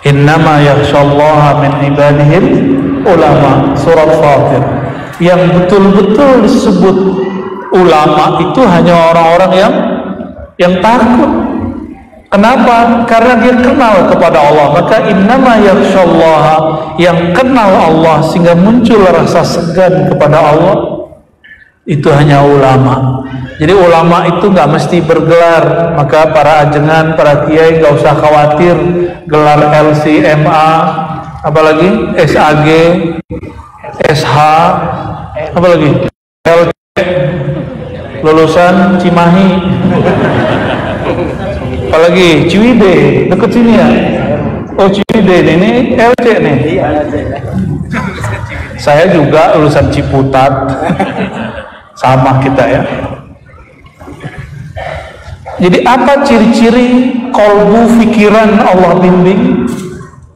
Innama yakhshallaha min ibadihil ulama, surat Fatir. Yang betul-betul disebut ulama itu hanya orang-orang yang takut. Kenapa? Karena dia kenal kepada Allah. Maka innama yakhshallaha, yang kenal Allah sehingga muncul rasa segan kepada Allah, itu hanya ulama. Jadi ulama itu nggak mesti bergelar. Maka para ajengan, para kiai nggak usah khawatir gelar LCMA, apalagi SAG, SH, apalagi LC, lulusan Cimahi, apalagi Ciwidey, deket sini ya. Oh Ciwidey ini LC nih. Saya juga lulusan Ciputat. Sama kita ya. Jadi apa ciri-ciri kolbu pikiran Allah bimbing?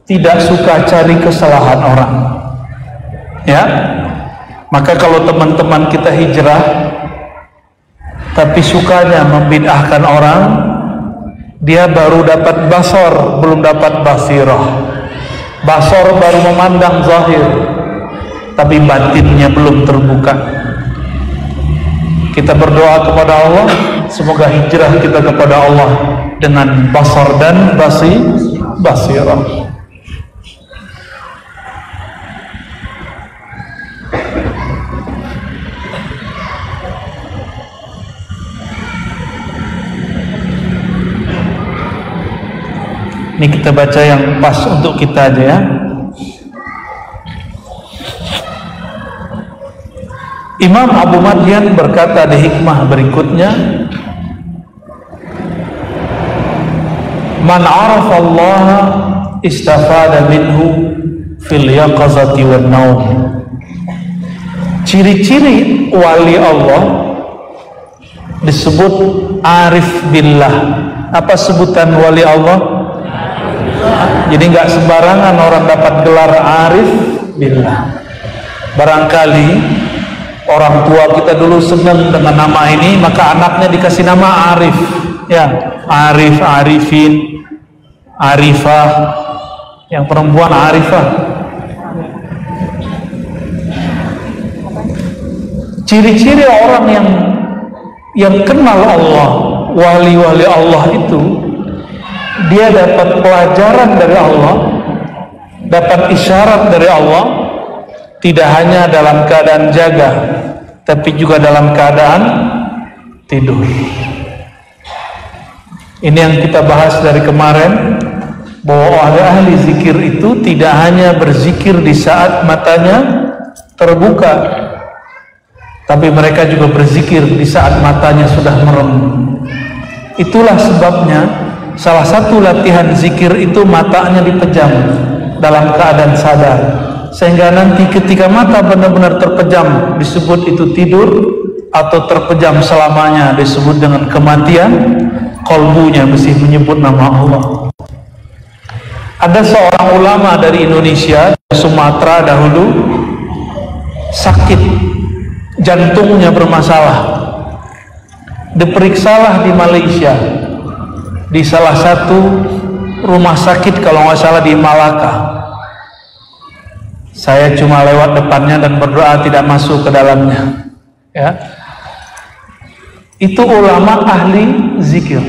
Tidak suka cari kesalahan orang. Ya. Maka kalau teman-teman kita hijrah tapi sukanya membid'ahkan orang, dia baru dapat basor, belum dapat basirah. Basor baru memandang zahir, tapi batinnya belum terbuka. Kita berdoa kepada Allah, semoga hijrah kita kepada Allah dengan basar dan basirah. Ini kita baca yang pas untuk kita aja ya. Imam Abu Madyan berkata di hikmah berikutnya, man arafa Allah istafada minhu fil yaqazati wan naum. Ciri-ciri wali Allah disebut arif billah. Apa sebutan wali Allah? Jadi nggak sembarangan orang dapat gelar arif billah. Barangkali orang tua kita dulu senang dengan nama ini, maka anaknya dikasih nama Arif, ya, Arif, Arifin, Arifah, yang perempuan Arifah. Ciri-ciri orang yang kenal Allah, wali-wali Allah itu, dia dapat pelajaran dari Allah, dapat isyarat dari Allah, tidak hanya dalam keadaan jaga, tapi juga dalam keadaan tidur. Ini yang kita bahas dari kemarin, bahwa ahli zikir itu tidak hanya berzikir di saat matanya terbuka, tapi mereka juga berzikir di saat matanya sudah merem. Itulah sebabnya salah satu latihan zikir itu matanya dipejam dalam keadaan sadar, sehingga nanti ketika mata benar-benar terpejam disebut itu tidur, atau terpejam selamanya disebut dengan kematian. Kolbunya mesti menyebut nama Allah. Ada seorang ulama dari Indonesia, Sumatera dahulu, sakit, jantungnya bermasalah. Diperiksalah di Malaysia, di salah satu rumah sakit kalau nggak salah di Malaka. Saya cuma lewat depannya dan berdoa tidak masuk ke dalamnya. Ya, itu ulama ahli zikir.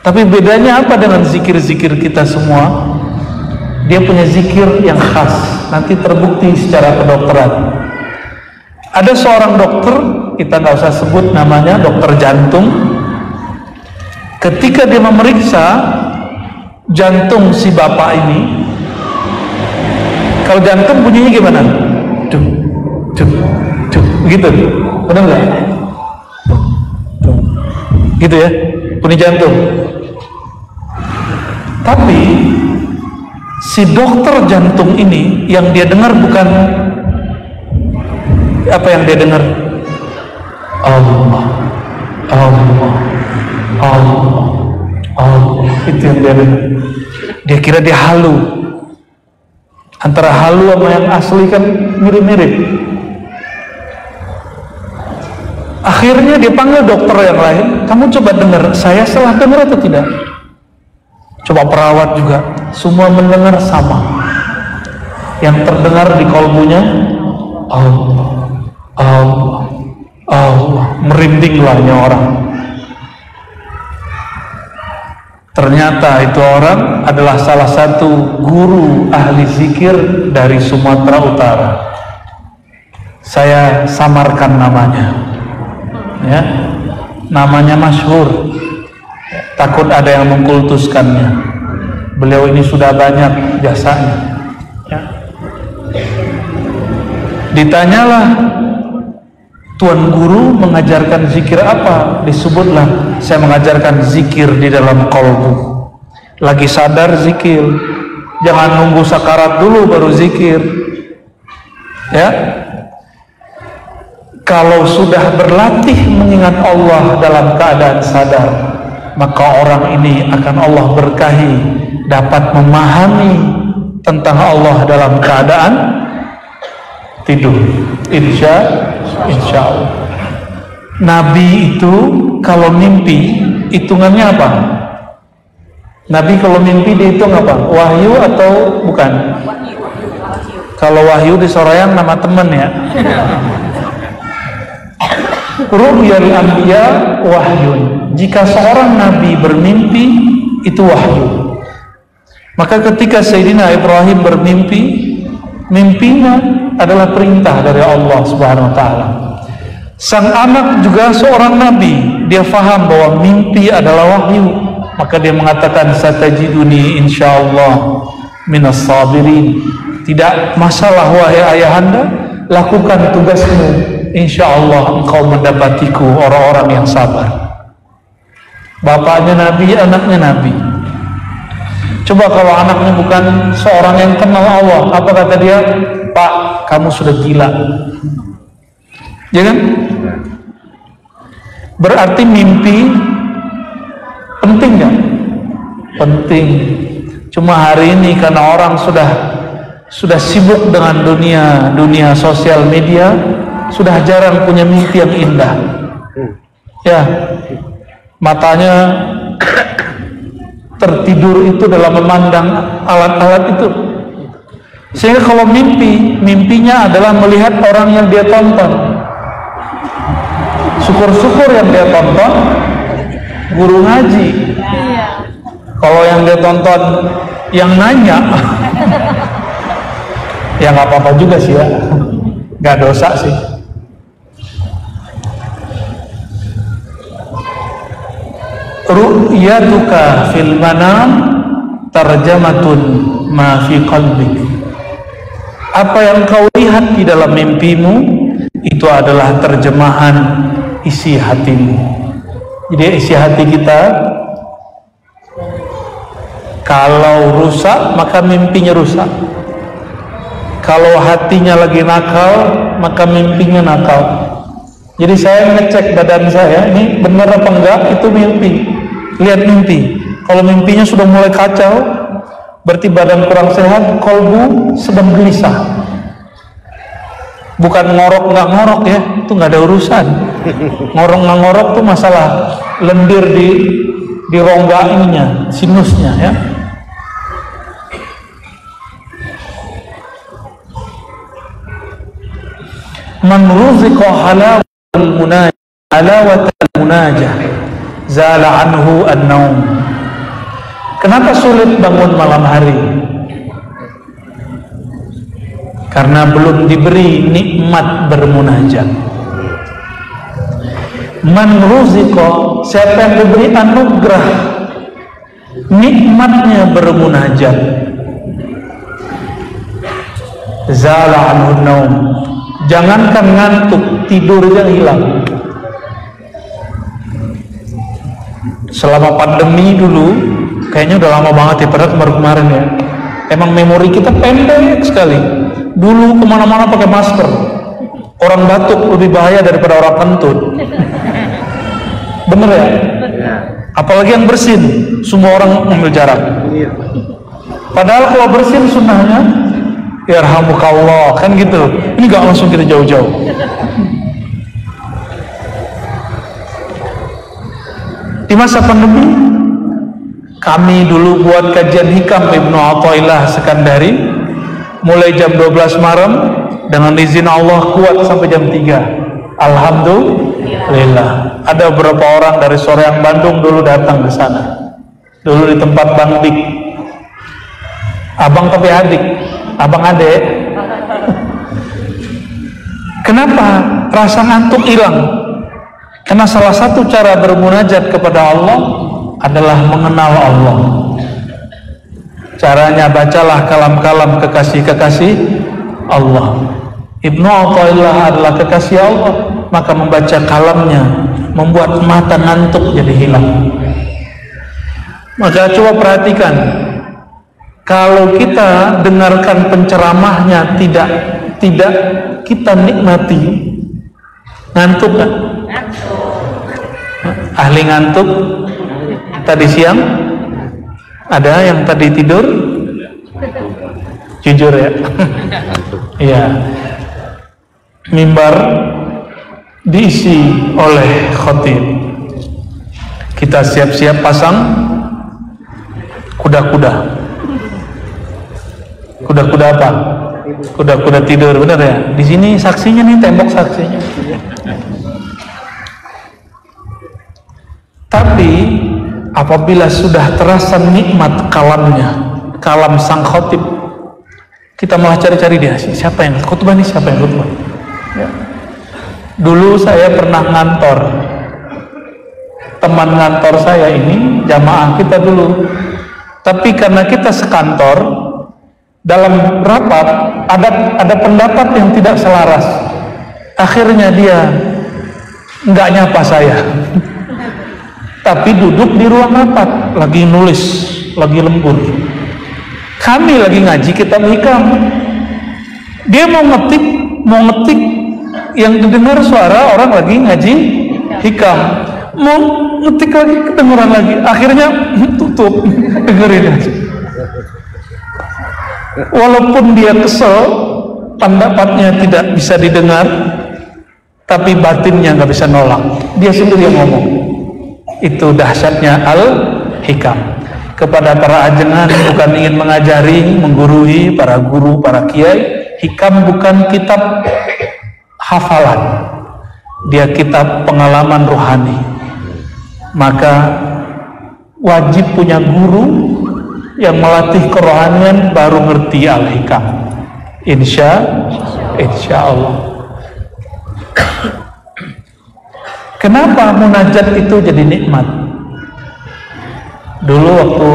Tapi bedanya apa dengan zikir-zikir kita semua? Dia punya zikir yang khas, nanti terbukti secara kedokteran. Ada seorang dokter, kita nggak usah sebut namanya, dokter jantung. Ketika dia memeriksa jantung si bapak ini, kalau jantung bunyinya gimana? Duh, duh, duh, gitu, benar nggak? Gitu ya, bunyi jantung. Tapi si dokter jantung ini yang dia dengar bukan apa yang dia dengar, Allah, Allah, Allah, Allah, itu yang dia dengar. Dia kira dia halu. Antara halu sama yang asli kan mirip-mirip. Akhirnya dia panggil dokter yang lain, kamu coba dengar, saya salah dengar atau tidak? Coba perawat juga, semua mendengar sama. Yang terdengar di kalbunya Allah, Allah, Allah. Merindinglah orang. Ternyata itu orang adalah salah satu guru ahli zikir dari Sumatera Utara. Saya samarkan namanya, ya, namanya masyhur. Takut ada yang mengkultuskannya. Beliau ini sudah banyak jasanya, ya. Ditanyalah, Tuan Guru mengajarkan zikir apa? Disebutlah, saya mengajarkan zikir di dalam qalbu. Lagi sadar zikir, jangan nunggu sakarat dulu baru zikir, ya. Kalau sudah berlatih mengingat Allah dalam keadaan sadar, maka orang ini akan Allah berkahi dapat memahami tentang Allah dalam keadaan tidur. Insya Allah. Nabi itu kalau mimpi hitungannya apa? Nabi kalau mimpi dihitung apa? Wahyu atau bukan? Kalau wahyu di Sorayang nama temen ya. Ru'yal anbiya wahyun. Jika seorang nabi bermimpi itu wahyu. Maka ketika Sayyidina Ibrahim bermimpi, mimpinya adalah perintah dari Allah Subhanahu wa taala. Sang anak juga seorang nabi, dia faham bahwa mimpi adalah wahyu. Maka dia mengatakan satajiduni insyaallah minas sabirin. Tidak masalah wahai ayahanda, lakukan tugasmu, insyaallah engkau mendapatiku orang-orang yang sabar. Bapaknya nabi, anaknya nabi. Coba kalau anaknya bukan seorang yang kenal Allah, apa kata dia? Pak, kamu sudah gila. Ya kan? Berarti mimpi penting kan? Penting. Cuma hari ini karena orang sudah sibuk dengan dunia sosial media, sudah jarang punya mimpi yang indah. Ya, matanya tertidur itu dalam memandang alat-alat itu, sehingga kalau mimpinya adalah melihat orang yang dia tonton. Syukur-syukur yang dia tonton guru ngaji. Kalau yang dia tonton yang nanya ya nggak apa-apa juga sih ya, nggak dosa sih. Ru'yatuka fil manam tarjamatun ma fi qalbik. Apa yang kau lihat di dalam mimpimu itu adalah terjemahan isi hatimu. Jadi isi hati kita kalau rusak maka mimpinya rusak. Kalau hatinya lagi nakal maka mimpinya nakal. Jadi saya ngecek badan saya, ini benar apa enggak, itu mimpi. Lihat mimpi. Kalau mimpinya sudah mulai kacau, berarti badan kurang sehat, kolbu sedang gelisah. Bukan ngorok nggak ngorok ya, itu nggak ada urusan. Ngorok nggak ngorok tuh masalah lendir di rongga ininya, sinusnya ya. Man ruziqa halawatal munajah zala anhu an-naum. Kenapa sulit bangun malam hari? Karena belum diberi nikmat bermunajat. Man ruziqa, siapa yang diberi anugerah nikmatnya bermunajat, zala anhu an-naum. Jangankan ngantuk, tidurnya hilang. Selama pandemi dulu, kayaknya udah lama banget ya, padahal kemarin ya. Emang memori kita pendek sekali. Dulu kemana-mana pakai masker. Orang batuk lebih bahaya daripada orang kentut. Bener ya? Apalagi yang bersin, semua orang ambil jarak. Padahal kalau bersin sunnahnya, yarhamukallah, kan gitu. Ini gak langsung kita jauh-jauh. Di masa pandemi, Kami dulu buat kajian hikam Ibnu Athaillah Sekandari, mulai jam 12 malam, dengan izin Allah kuat sampai jam 3. Alhamdulillah. Ada beberapa orang dari Soreang Bandung dulu datang ke sana. Dulu di tempat Bang Dik. Abang tapi adik, abang adek. Kenapa? Rasa ngantuk hilang. Karena salah satu cara bermunajat kepada Allah adalah mengenal Allah. Caranya bacalah kalam-kalam kekasih-kekasih Allah. Ibnu Athaillah adalah kekasih Allah, maka membaca kalamnya membuat mata ngantuk jadi hilang. Maka coba perhatikan, kalau kita dengarkan penceramahnya tidak kita nikmati, ngantuk kan? Ahli ngantuk tadi siang? Ada yang tadi tidur? Jujur ya? Iya. Mimbar diisi oleh khatib. Kita siap-siap pasang kuda-kuda. Kuda-kuda apa? Kuda-kuda tidur, benar ya? Di sini saksinya nih, tembok saksinya. Tapi apabila sudah terasa nikmat kalamnya, kalam sang khotib, kita malah cari-cari dia, siapa yang khutbah nih, siapa yang khutbah ya. Dulu saya pernah ngantor, teman ngantor saya ini jamaah kita dulu, tapi karena kita sekantor, dalam rapat ada pendapat yang tidak selaras, akhirnya dia nggak nyapa saya. Tapi duduk di ruang rapat, lagi nulis, lagi lembur. Kami lagi ngaji kitab hikam. Dia mau ngetik yang didengar suara orang lagi ngaji hikam. Mau ngetik lagi, kedengeran lagi. Akhirnya tutup, dengerin aja. Walaupun dia kesel, pendapatnya tidak bisa didengar, tapi batinnya nggak bisa nolak. Dia sendiri yang ngomong. Itu dahsyatnya al-hikam. Kepada para ajengan bukan ingin mengajari, menggurui para guru, para kiai. Hikam bukan kitab hafalan, dia kitab pengalaman rohani. Maka wajib punya guru yang melatih kerohanian, baru ngerti al-hikam. Insya Allah. Kenapa munajat itu jadi nikmat? Dulu waktu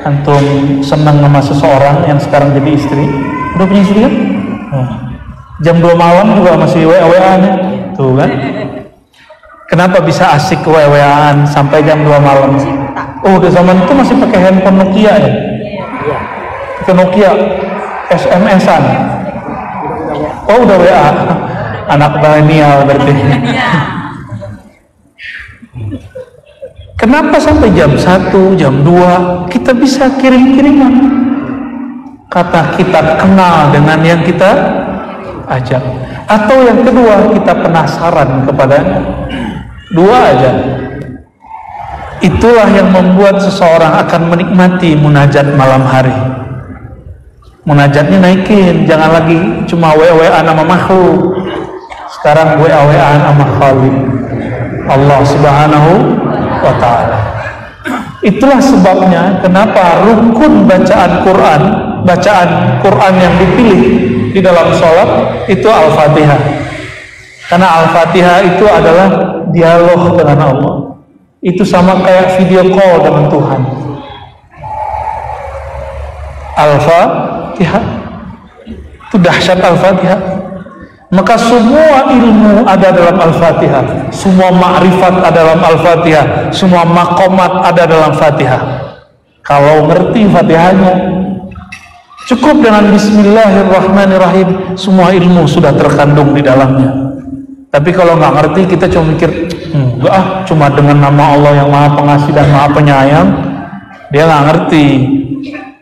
antum senang sama seseorang yang sekarang jadi istri, udah punya istri kan? Jam 2 malam juga masih WA-WA-nya, tuh kan? Kenapa bisa asik WA-WA-an sampai jam 2 malam? Oh, di zaman itu masih pakai handphone Nokia ya? Pakai Nokia, SMS-an. Oh, udah WA. Anak milenial berarti. Kenapa sampai jam 1, jam 2 kita bisa kirim-kiriman? Kata kita kenal dengan yang kita ajak. Atau yang kedua, kita penasaran kepadanya. Dua aja. Itulah yang membuat seseorang akan menikmati munajat malam hari. Munajatnya naikin, jangan lagi cuma WA-WA nama makhluk. Sekarang WA-WA nama Khalik, Allah Subhanahu wa ta'ala. Itulah sebabnya kenapa rukun bacaan Quran yang dipilih di dalam sholat itu Al-Fatihah. Karena Al-Fatihah itu adalah dialog dengan Allah. Itu sama kayak video call dengan Tuhan. Al-Fatihah itu dahsyat Al-Fatihah. Maka semua ilmu ada dalam Al-Fatihah, semua ma'rifat ada dalam Al-Fatihah, semua maqamat ada dalam Fatihah. Kalau ngerti Fatihahnya, cukup dengan Bismillahirrahmanirrahim, semua ilmu sudah terkandung di dalamnya. Tapi kalau nggak ngerti, kita cuma mikir, enggak, cuma dengan nama Allah yang Maha Pengasih dan Maha Penyayang, dia nggak ngerti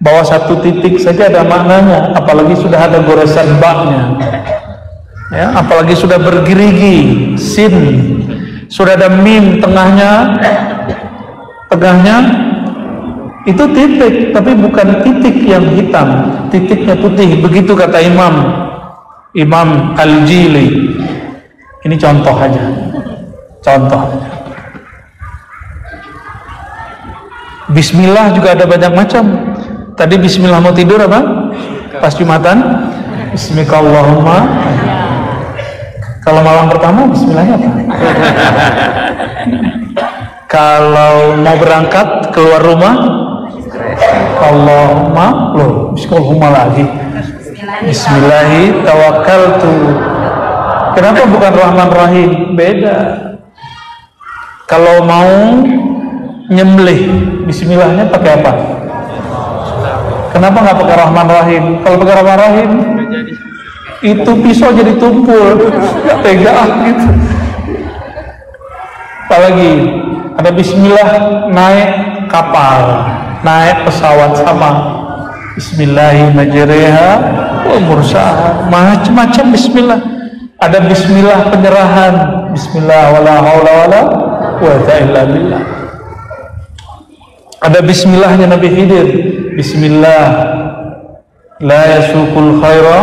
bahwa satu titik saja ada maknanya, apalagi sudah ada goresan baknya. Ya, apalagi sudah bergerigi sin, sudah ada mim tengahnya Itu titik, tapi bukan titik yang hitam, titiknya putih. Begitu kata Imam Al-Jili. Ini contoh aja, contoh. Bismillah juga ada banyak macam. Tadi Bismillah mau tidur apa? Pas Jumatan, Bismillahirrahmanirrahim. Kalau malam pertama, Bismillahnya apa? Kalau mau berangkat keluar rumah, Allahumma, loh, Bismillahirrahmanirrahim lagi. Bismillahi tawakkaltu. Kenapa bukan Rahman Rahim? Beda. Kalau mau nyembelih, Bismillahnya pakai apa? Kenapa nggak pakai Rahman Rahim? Kalau pakai Rahman Rahim, itu pisau jadi tumpul, nggak tega gitu. Apalagi ada Bismillah naik kapal, naik pesawat sama Bismillahi majreha wa mursaha, macam-macam Bismillah. Ada Bismillah penyerahan, Bismillah wala haula wala quwwata illa billah. Ada Bismillahnya Nabi Khidir, Bismillah la yasukul khaira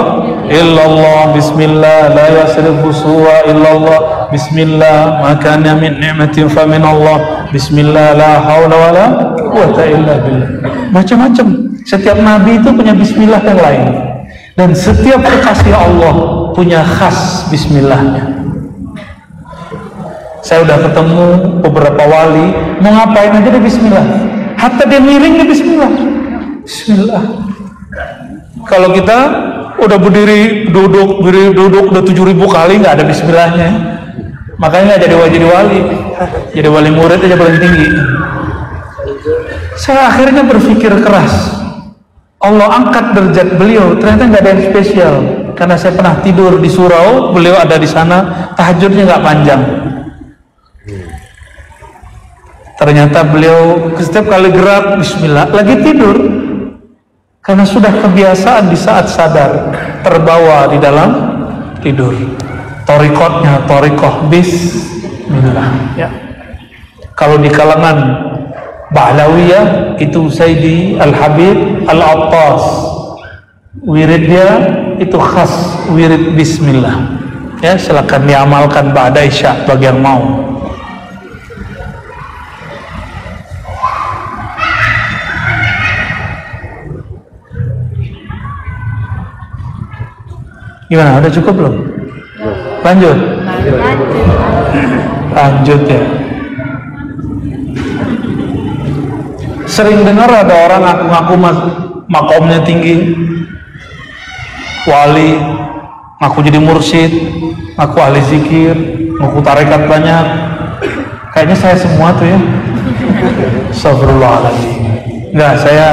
illallah, Bismillah la yasrifu suwa illallah, Bismillah makana min ni'matin fa min Allah, Bismillah la haula wala quwwata illa billah. Macam-macam. Setiap nabi itu punya Bismillah yang lain, dan setiap kekasih Allah punya khas Bismillahnya. Saya udah ketemu beberapa wali, mau ngapain aja dia Bismillah, hatta dia miring dia Bismillah. Bismillah. Kalau kita udah berdiri duduk udah 7.000 kali nggak ada Bismillahnya, makanya nggak jadi wali, jadi wali murid aja paling tinggi. Saya akhirnya berpikir keras, Allah angkat derajat beliau, ternyata nggak ada yang spesial. Karena saya pernah tidur di surau, beliau ada di sana, tahajudnya nggak panjang. Ternyata beliau setiap kali gerak Bismillah, lagi tidur, karena sudah kebiasaan di saat sadar, terbawa di dalam tidur. Torikotnya torikoh Bismillah. Ya. Kalau di kalangan Bahlawiyah itu Sayyidi Al-Habib Al-Attas, wiridnya itu khas wirid Bismillah. Ya, silakan diamalkan ba'da isya bagi yang mau. Gimana? Udah cukup belum? Lanjut. Lanjut ya. Sering dengar ada orang ngaku-ngaku makomnya tinggi, wali, ngaku jadi mursyid, ngaku ahli zikir, ngaku tarekat banyak. Kayaknya saya semua tuh ya. Astagfirullahaladzim. Enggak, saya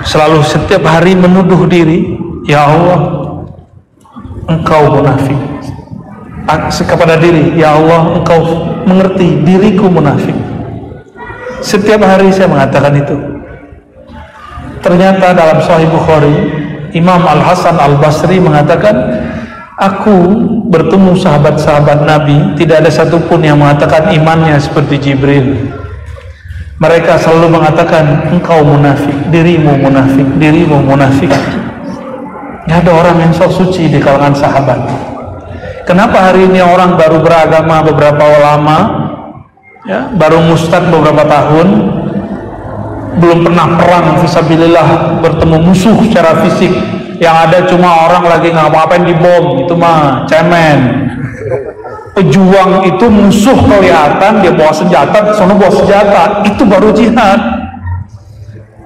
selalu setiap hari menuduh diri, ya Allah, Engkau munafik. Kepada diri, ya Allah, Engkau mengerti diriku munafik. Setiap hari saya mengatakan itu. Ternyata dalam Sahih Bukhari, Imam Al-Hasan Al-Basri mengatakan, aku bertemu sahabat-sahabat Nabi, tidak ada satupun yang mengatakan imannya seperti Jibril. Mereka selalu mengatakan, engkau munafik, dirimu munafik, dirimu munafik. Tidak ada orang yang sok suci di kalangan sahabat. Kenapa hari ini orang baru beragama, beberapa ulama, ya, baru mustad beberapa tahun, belum pernah perang fisabilillah, bertemu musuh secara fisik, yang ada cuma orang lagi ngapa-ngapain di bom, itu mah cemen. Pejuang itu musuh kelihatan, dia bawa senjata, sono bawa senjata, itu baru jihad.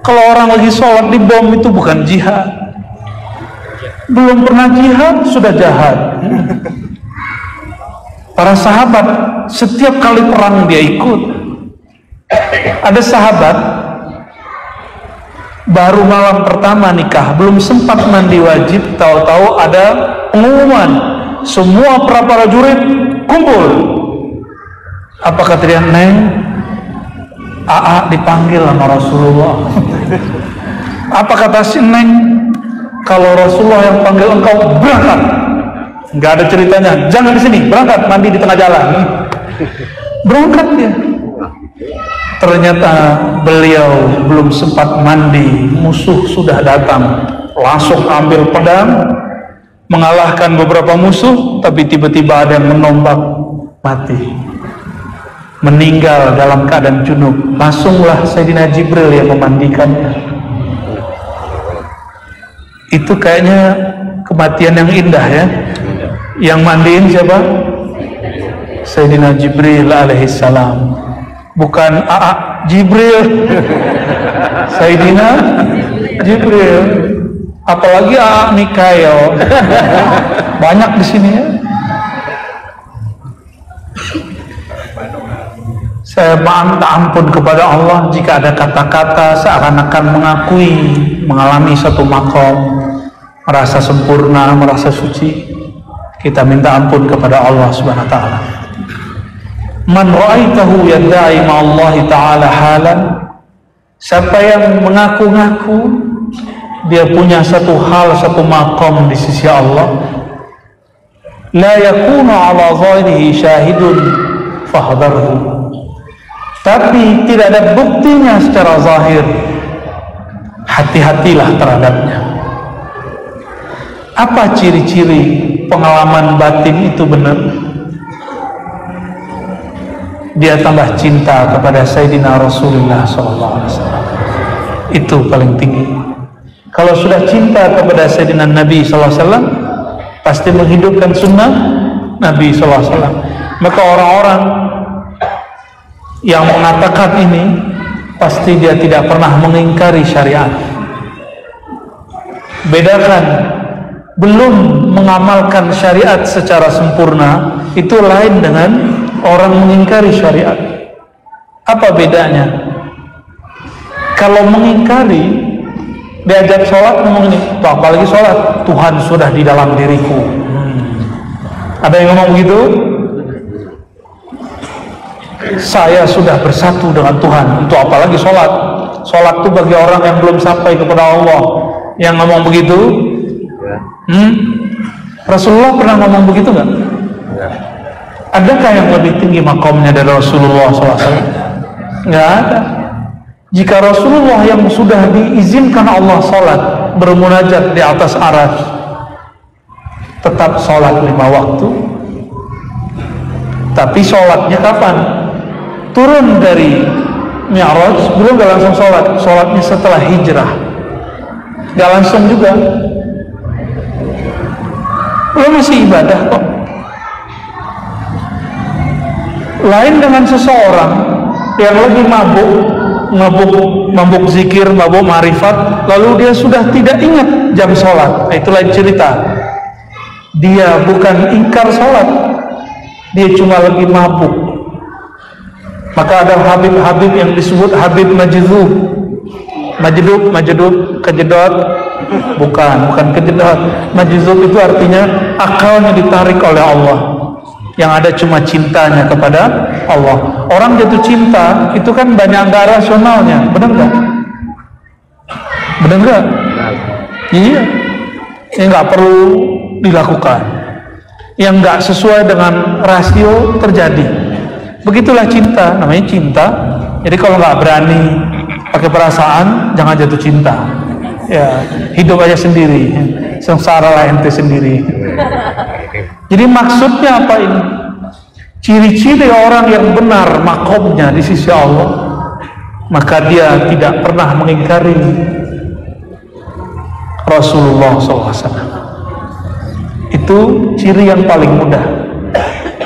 Kalau orang lagi sholat di bom, itu bukan jihad. Belum pernah jihad sudah jahat. Para sahabat setiap kali perang dia ikut. Ada sahabat baru malam pertama nikah, belum sempat mandi wajib, tahu-tahu ada pengumuman, semua para prajurit kumpul. Apa kata dia? Neng, AA dipanggil sama Rasulullah. Apa kata si Neng? Kalau Rasulullah yang panggil engkau, berangkat. Nggak ada ceritanya, jangan di sini, berangkat, mandi di tengah jalan. Berangkat dia. Ternyata beliau belum sempat mandi, musuh sudah datang, langsung ambil pedang, mengalahkan beberapa musuh, tapi tiba-tiba ada yang menombak, mati, meninggal dalam keadaan junub. Langsunglah Sayyidina Jibril yang memandikannya. Itu kayaknya kematian yang indah ya. Yang mandiin siapa? Sayyidina Jibril alaihissalam, bukan Aa Jibril. Sayyidina Jibril. Apalagi Aa Mikael. Banyak di sini ya. Saya minta ampun kepada Allah jika ada kata-kata seakan-akan mengakui mengalami satu makom, merasa sempurna, merasa suci. Kita minta ampun kepada Allah Subhanahu wa taala. Man ra'aitahu yadda'i ma'allahi ta'ala halan, siapa yang mengaku-ngaku dia punya satu hal, satu makom di sisi Allah, la yakunu ala zahirihi syahidun fahdharhu, tapi tidak ada buktinya secara zahir, hati-hatilah terhadapnya. Apa ciri-ciri pengalaman batin itu benar? Dia tambah cinta kepada Sayyidina Rasulullah SAW. Itu paling tinggi. Kalau sudah cinta kepada Sayyidina Nabi SAW, pasti menghidupkan sunnah Nabi SAW. Maka orang-orang yang mengatakan ini, pasti dia tidak pernah mengingkari syariat. Bedakan belum mengamalkan syariat secara sempurna, itu lain dengan orang mengingkari syariat. Apa bedanya? Kalau mengingkari, diajak sholat ngomong ini, apalagi sholat, Tuhan sudah di dalam diriku. Ada yang ngomong begitu? Saya sudah bersatu dengan Tuhan. Itu apalagi sholat. Sholat itu bagi orang yang belum sampai kepada Allah. Yang ngomong begitu, Rasulullah pernah ngomong begitu nggak? Adakah yang lebih tinggi makomnya dari Rasulullah SAW? Nggak ada. Jika Rasulullah yang sudah diizinkan Allah sholat, bermunajat di atas arsy, tetap sholat 5 waktu. Tapi sholatnya kapan? Turun dari Mi'raj, belum gak langsung sholat. Sholatnya setelah hijrah, gak langsung juga. Lo masih ibadah kok. Lain dengan seseorang yang lagi mabuk zikir, mabuk ma'rifat, lalu dia sudah tidak ingat jam sholat. Itu lain cerita. Dia bukan ingkar sholat, dia cuma lagi mabuk. Maka ada Habib yang disebut Habib Majdub, kejedot, bukan kejedot. Majdub itu artinya akalnya ditarik oleh Allah, yang ada cuma cintanya kepada Allah. Orang jatuh cinta itu kan banyak nggak rasionalnya, benar nggak? Benar nggak? Iya, yang nggak perlu dilakukan, yang nggak sesuai dengan rasio terjadi. Begitulah cinta, namanya cinta. Jadi kalau nggak berani pakai perasaan, jangan jatuh cinta. Ya, hidup aja sendiri, sengsara lah ente sendiri. Jadi maksudnya apa ini? Ciri-ciri orang yang benar makomnya di sisi Allah, maka dia tidak pernah mengingkari Rasulullah SAW. Itu ciri yang paling mudah.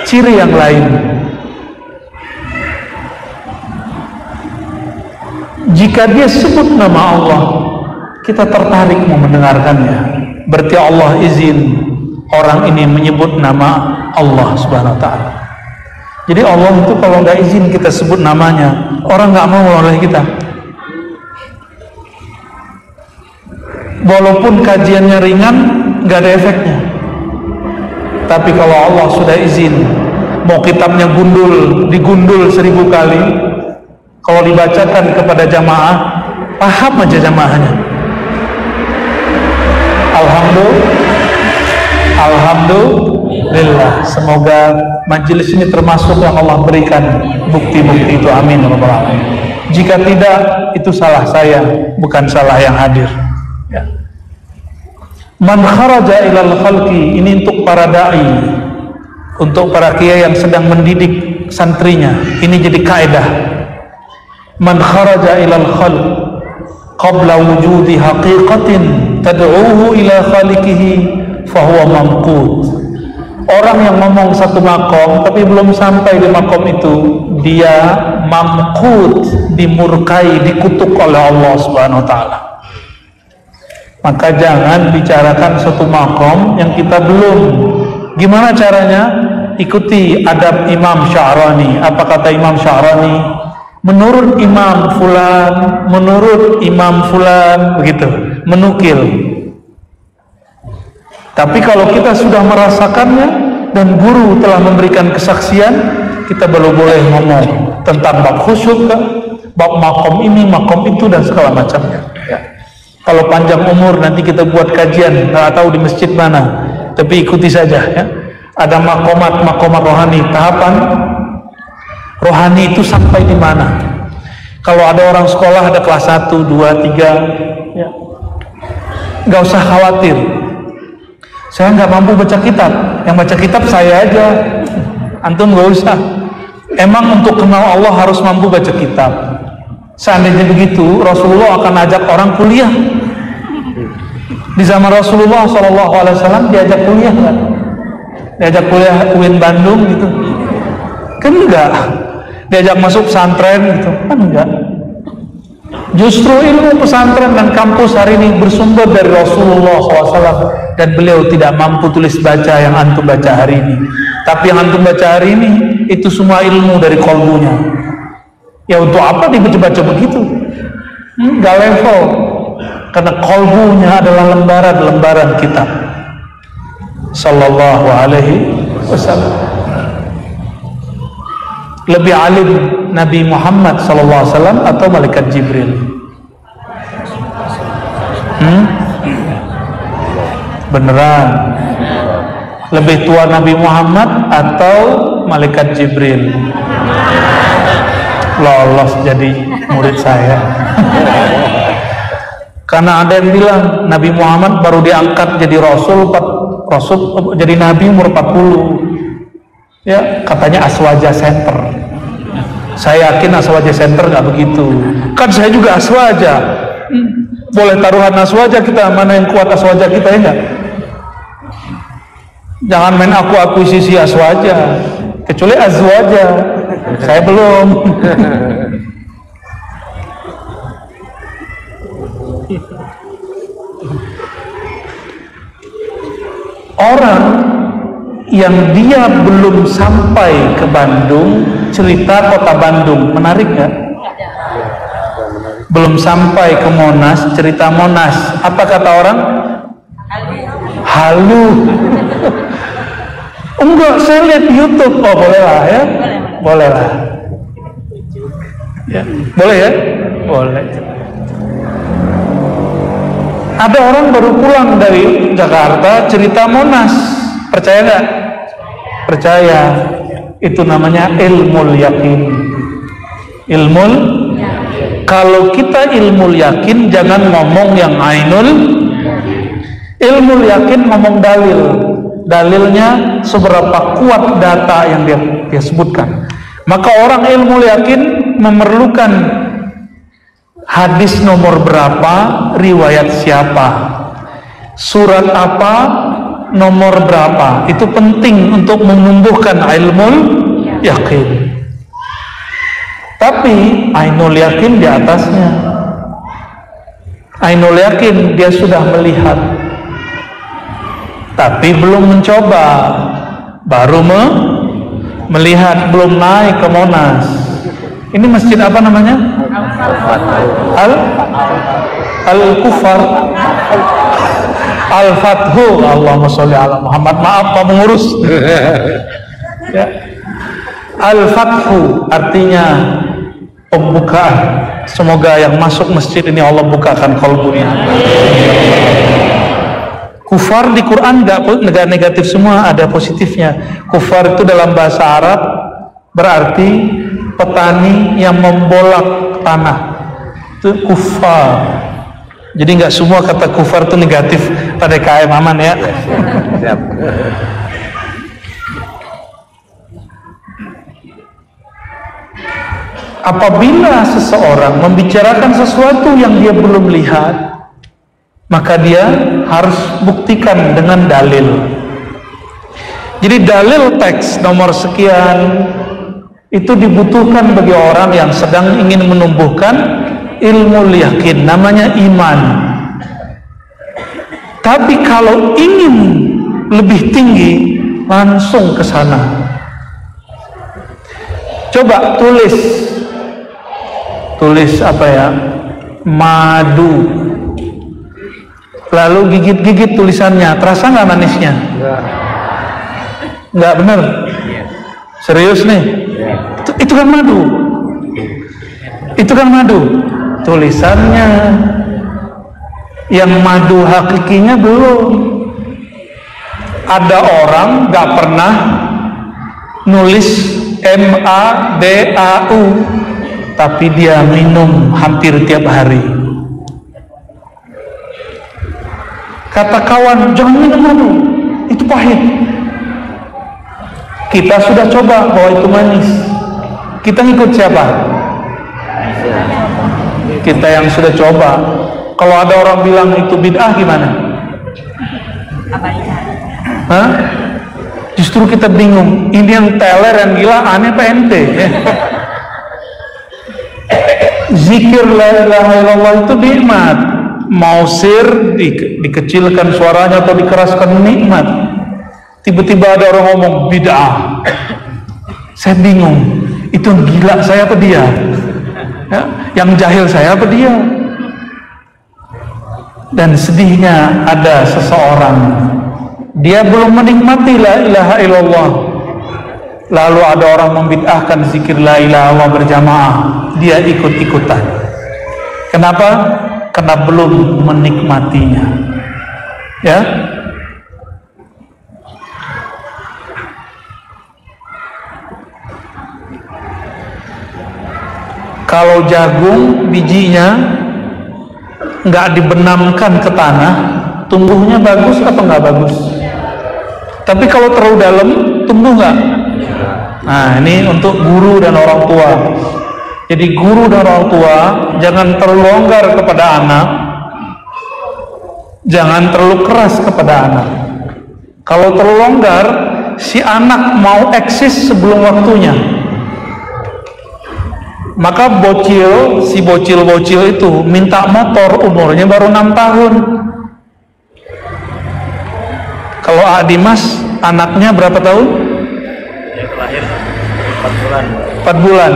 Ciri yang lain, jika dia sebut nama Allah, kita tertarik mau mendengarkannya. Berarti Allah izin orang ini menyebut nama Allah Subhanahu wa ta'ala. Jadi Allah itu kalau nggak izin kita sebut namanya, orang nggak mau oleh kita. Walaupun kajiannya ringan, nggak ada efeknya. Tapi kalau Allah sudah izin, mau kitabnya digundul 1000 kali, kalau dibacakan kepada jamaah, paham aja jamaahnya. Alhamdulillah. Semoga majelis ini termasuk yang Allah berikan bukti-bukti itu. Amin ya rabbal alamin. Jika tidak, itu salah saya, bukan salah yang hadir. Ya. Man kharaja ilal khalqi, ini untuk para da'i, untuk para kiai yang sedang mendidik santrinya. Ini jadi kaidah. Man kharaja ilal khalq qabla wujudi haqiqatin tad'uhu ila khaliqihi fahuwa mamqut. Orang yang ngomong satu makom tapi belum sampai di makom itu, dia mamqut, dimurkai, dikutuk oleh Allah Subhanahu wa taala. Maka jangan bicarakan satu makom yang kita belum. Gimana caranya? Ikuti adab Imam Sya'rani. Apa kata Imam Sya'rani? Menurut Imam Fulan, menurut Imam Fulan, begitu, menukil. Tapi kalau kita sudah merasakannya dan guru telah memberikan kesaksian, kita baru boleh ngomong tentang bab khusyuk, bab makom ini, makom itu, dan segala macamnya. Ya. Kalau panjang umur nanti kita buat kajian, nggak tahu di masjid mana, tapi ikuti saja. Ya. Ada makomat rohani, tahapan rohani itu sampai di mana? Kalau ada orang sekolah ada kelas 1, 2, 3, ya. Nggak usah khawatir. Saya nggak mampu baca kitab, yang baca kitab saya aja, antum nggak usah. Emang untuk kenal Allah harus mampu baca kitab. Seandainya begitu, Rasulullah akan ajak orang kuliah. Di zaman Rasulullah SAW diajak kuliah nggak? Diajak kuliah UIN Bandung gitu? Kan enggak. Diajak masuk pesantren gitu? Kan enggak. Justru ilmu pesantren dan kampus hari ini bersumber dari Rasulullah SAW, dan beliau tidak mampu tulis baca yang antum baca hari ini. Tapi yang antum baca hari ini itu semua ilmu dari kolbunya. Ya untuk apa dibaca-baca begitu? Gak level. Karena kolbunya adalah lembaran-lembaran kitab. Sallallahu alaihi wasallam. Lebih alim Nabi Muhammad sallallahu alaihi wasallam atau malaikat Jibril? Beneran? Lebih tua Nabi Muhammad atau malaikat Jibril? Lolos jadi murid saya. Karena ada yang bilang Nabi Muhammad baru diangkat jadi Rasul jadi Nabi umur 40. Ya, katanya Aswaja Center. Saya yakin Aswaja Center nggak begitu. Kan saya juga Aswaja. Boleh taruhan Aswaja kita, mana yang kuat Aswaja kita, ya enggak? Jangan main aku akuisisi Aswaja. Kecuali Azwaja. Saya belum. Orang yang dia belum sampai ke Bandung, cerita kota Bandung, menarik nggak? Belum sampai ke Monas, cerita Monas. Apa kata orang? Halu. Enggak, saya lihat di YouTube. Oh boleh lah ya, boleh lah. Ya, boleh ya, boleh. Ada orang baru pulang dari Jakarta, cerita Monas. Percaya nggak? Percaya. Itu namanya ilmul yakin. Ilmul yakin. Kalau kita ilmul yakin, jangan ngomong yang ainul. Ilmul yakin ngomong dalil. Dalilnya seberapa kuat data yang dia sebutkan. Maka orang ilmul yakin memerlukan hadis nomor berapa, riwayat siapa, surat apa, nomor berapa. Itu penting untuk menumbuhkan ilmul yakin. Tapi ainul yakin di atasnya. Ainul yakin dia sudah melihat, tapi belum mencoba, baru melihat, belum naik ke Monas. Ini masjid apa namanya? Al-Kufar, Al-Fathu. Allahumma sholli ala Muhammad. Maaf Pak Pengurus. Ya. Al-Fathu artinya pembukaan. Semoga yang masuk masjid ini Allah bukakan kalbunya. Kufar di Quran nggak negatif semua, ada positifnya. Kufar itu dalam bahasa Arab berarti petani yang membolak tanah. Itu kufar. Jadi nggak semua kata kufar itu negatif pada KM aman ya. Siap. Apabila seseorang membicarakan sesuatu yang dia belum lihat, maka dia harus buktikan dengan dalil. Jadi dalil teks nomor sekian itu dibutuhkan bagi orang yang sedang ingin menumbuhkan ilmu yakin, namanya iman. Tapi kalau ingin lebih tinggi, langsung ke sana. Coba tulis apa ya, madu, lalu gigit-gigit tulisannya, terasa nggak manisnya? Nggak bener? Serius nih? Itu kan madu. Itu kan madu. Tulisannya, yang madu hakikinya belum. Ada orang nggak pernah nulis MADAU, tapi dia minum hampir tiap hari. Kata kawan, jangan minum madu, itu pahit. Kita sudah coba bahwa itu manis. Kita ngikut siapa? Kita yang sudah coba. Kalau ada orang bilang itu bid'ah gimana? Hah? Justru kita bingung. Ini yang teler, yang gila, aneh apa ente? Zikir la ilaha illallah itu nikmat. Mau sir dikecilkan suaranya atau dikeraskan, nikmat. Tiba-tiba ada orang ngomong bid'ah. Saya bingung. Itu yang gila saya apa dia? Ya, yang jahil saya apa dia? Dan sedihnya ada seseorang, dia belum menikmati la ilaha illallah, lalu ada orang membid'ahkan zikir la ilaha illallah berjamaah, dia ikut-ikutan. Kenapa? Karena belum menikmatinya. Ya. Kalau jagung bijinya nggak dibenamkan ke tanah, tumbuhnya bagus atau nggak bagus? Tapi kalau terlalu dalam, tumbuh nggak? Nah, ini untuk guru dan orang tua. Jadi guru dan orang tua jangan terlalu longgar kepada anak, jangan terlalu keras kepada anak. Kalau terlalu longgar, si anak mau eksis sebelum waktunya. Maka si bocil-bocil itu minta motor, umurnya baru 6 tahun. Kalau Dimas anaknya berapa tahun? Dia lahir 4 bulan. 4 bulan.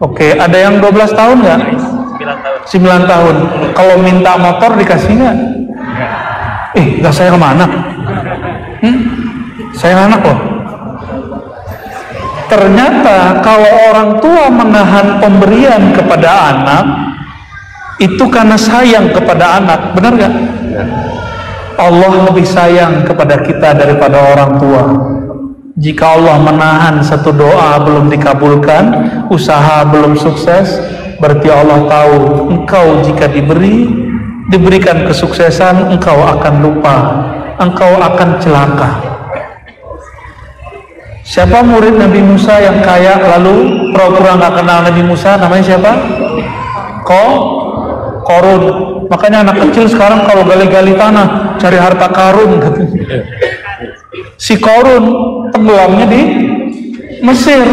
Oke, ada yang 12 tahun nggak? 9 tahun. 9 tahun. Kalau minta motor dikasih nggak? Nggak sayang sama anak. Sayang anak loh. Ternyata kalau orang tua menahan pemberian kepada anak, itu karena sayang kepada anak. Benar gak? Allah lebih sayang kepada kita daripada orang tua. Jika Allah menahan satu doa belum dikabulkan, usaha belum sukses, berarti Allah tahu engkau jika diberikan kesuksesan, engkau akan lupa, engkau akan celaka. Siapa murid Nabi Musa yang kaya lalu pura-pura nggak kenal Nabi Musa? Namanya siapa? Korun. Makanya anak kecil sekarang kalau gali-gali tanah cari harta karun. Si Korun tenggelamnya di Mesir,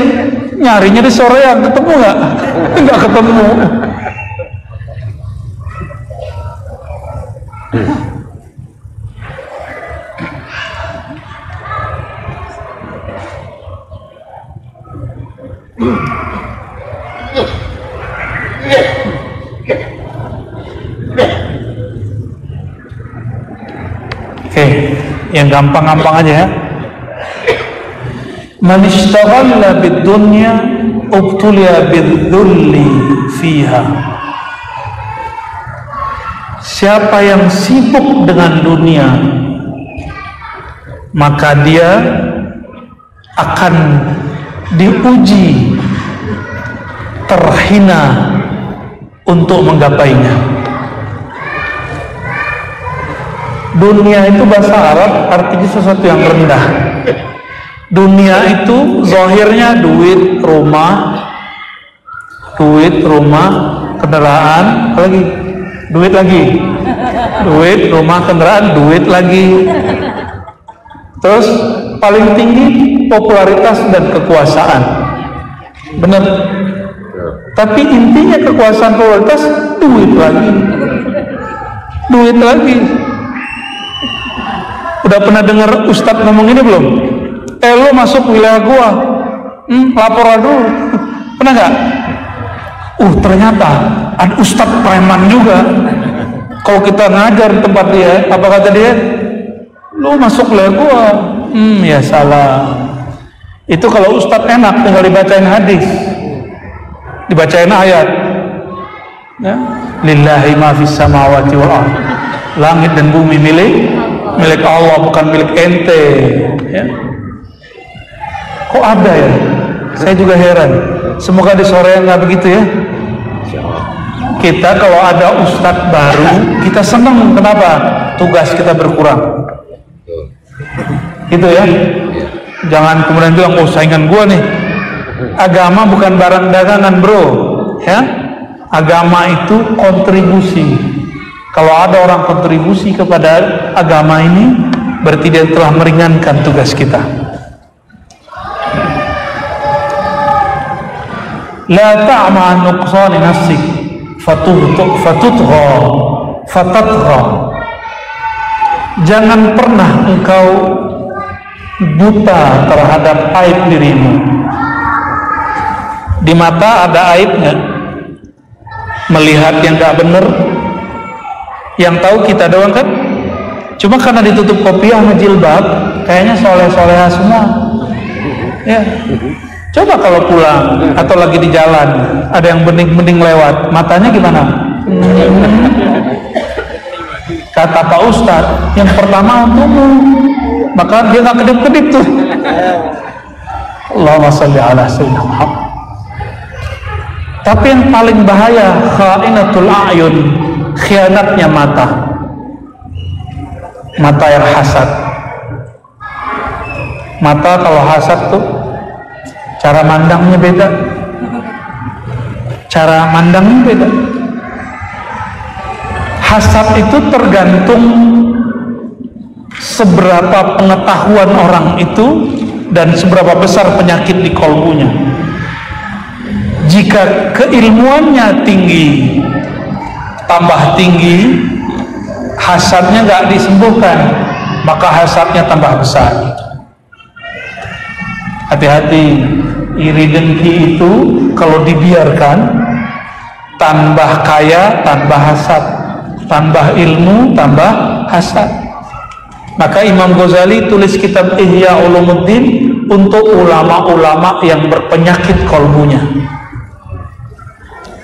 nyarinya di Soreang, ketemu nggak? Nggak ketemu. Oke, yang gampang-gampang aja ya. Man ishtaghala bid-dunya ubtuliya bidh-dhulli fiha. Siapa yang sibuk dengan dunia, maka dia akan diuji, terhina untuk menggapainya. Dunia itu bahasa Arab artinya sesuatu yang rendah. Dunia itu zahirnya duit, rumah, kendaraan, lagi duit lagi, duit, rumah, kendaraan, duit lagi. Terus paling tinggi popularitas dan kekuasaan. Benar. Tapi intinya kekuasaan, popularitas, duit lagi, duit lagi. Udah pernah dengar Ustadz ngomong ini belum? Lo masuk wilayah gua, lapor dulu. Pernah nggak? Ternyata ada Ustadz preman juga. Kalau kita ngajar di tempat dia, apa kata dia? Lo masuk wilayah gua. Ya salah. Itu kalau Ustadz enak tinggal dibacain hadis, dibacain ayat. Ya. Lillahi ma fis samawati wal ardh. Langit dan bumi milik Allah, bukan milik ente. Ya. Kok ada ya? Saya juga heran. Semoga di sore nggak begitu ya. Kita kalau ada ustadz baru, kita senang. Kenapa? Tugas kita berkurang. Gitu ya. Jangan kemudian bilang, saingan gua nih. Agama bukan barang dagangan, bro. Ya. Agama itu kontribusi. Kalau ada orang kontribusi kepada agama ini, berarti dia telah meringankan tugas kita. La ta'ma nuqsani nafsik fatutgha. Jangan pernah engkau buta terhadap aib dirimu. Di mata ada aib nggak? Melihat yang nggak benar, yang tahu kita doang kan? Cuma karena ditutup kopiah sama jilbab, kayaknya soleh-soleha semua. Ya. Coba kalau pulang atau lagi di jalan, ada yang bening-bening lewat, matanya gimana? Kata Pak Ustadz, yang pertama untukmu, maka dia nggak kedip-kedip tuh. Allahumma sholli ala sayyidina Muhammad. Tapi yang paling bahaya, khainatul a'yun, khianatnya mata yang hasad. Mata kalau hasad tuh cara mandangnya beda. Hasad itu tergantung seberapa pengetahuan orang itu dan seberapa besar penyakit di kolbunya. Jika keilmuannya tinggi, tambah tinggi, hasadnya nggak disembuhkan, maka hasadnya tambah besar. Hati-hati, iri dengki itu kalau dibiarkan, tambah kaya, tambah hasad, tambah ilmu, tambah hasad. Maka Imam Ghazali tulis kitab Ihya Ulumuddin untuk ulama-ulama yang berpenyakit kolbunya.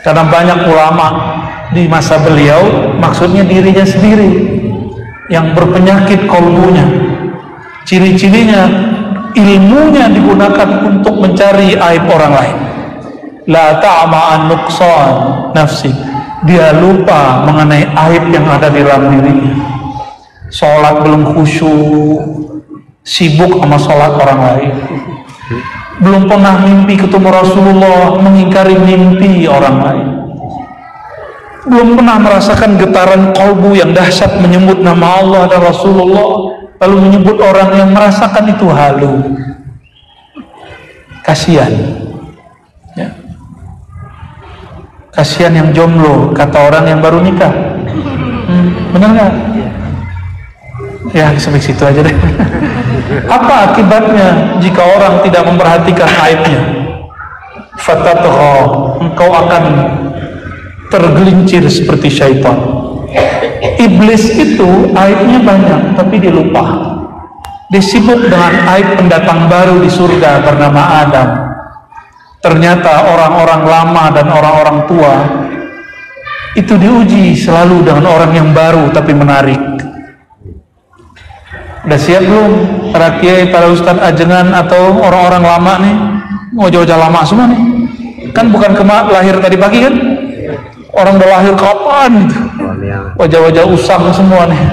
Karena banyak ulama di masa beliau, maksudnya dirinya sendiri yang berpenyakit kolbunya. Ciri-cirinya, ilmunya digunakan untuk mencari aib orang lain. La ta'ma'an nuqsan nafsi. Dia lupa mengenai aib yang ada di dalam dirinya. Sholat belum khusyuk, sibuk sama sholat orang lain. Belum pernah mimpi ketemu Rasulullah, mengingkari mimpi orang lain. Belum pernah merasakan getaran kolbu yang dahsyat menyebut nama Allah dan Rasulullah, lalu menyebut orang yang merasakan itu halu. Kasihan ya. Kasihan yang jomblo, kata orang yang baru nikah. Benar nggak? Ya sampai situ aja deh. Apa akibatnya jika orang tidak memperhatikan aibnya? Fatatgha, engkau akan tergelincir seperti syaitan. Iblis itu aibnya banyak, tapi dia lupa. Dia sibuk dengan aib pendatang baru di surga bernama Adam. Ternyata orang-orang lama dan orang-orang tua itu diuji selalu dengan orang yang baru tapi menarik. Udah siap belum para kiai, para ustadz ajengan atau orang-orang lama nih? Wajah-wajah lama semua nih. Kan bukan lahir tadi pagi kan? Orang udah lahir kapan gitu. Wajah-wajah usang semua nih.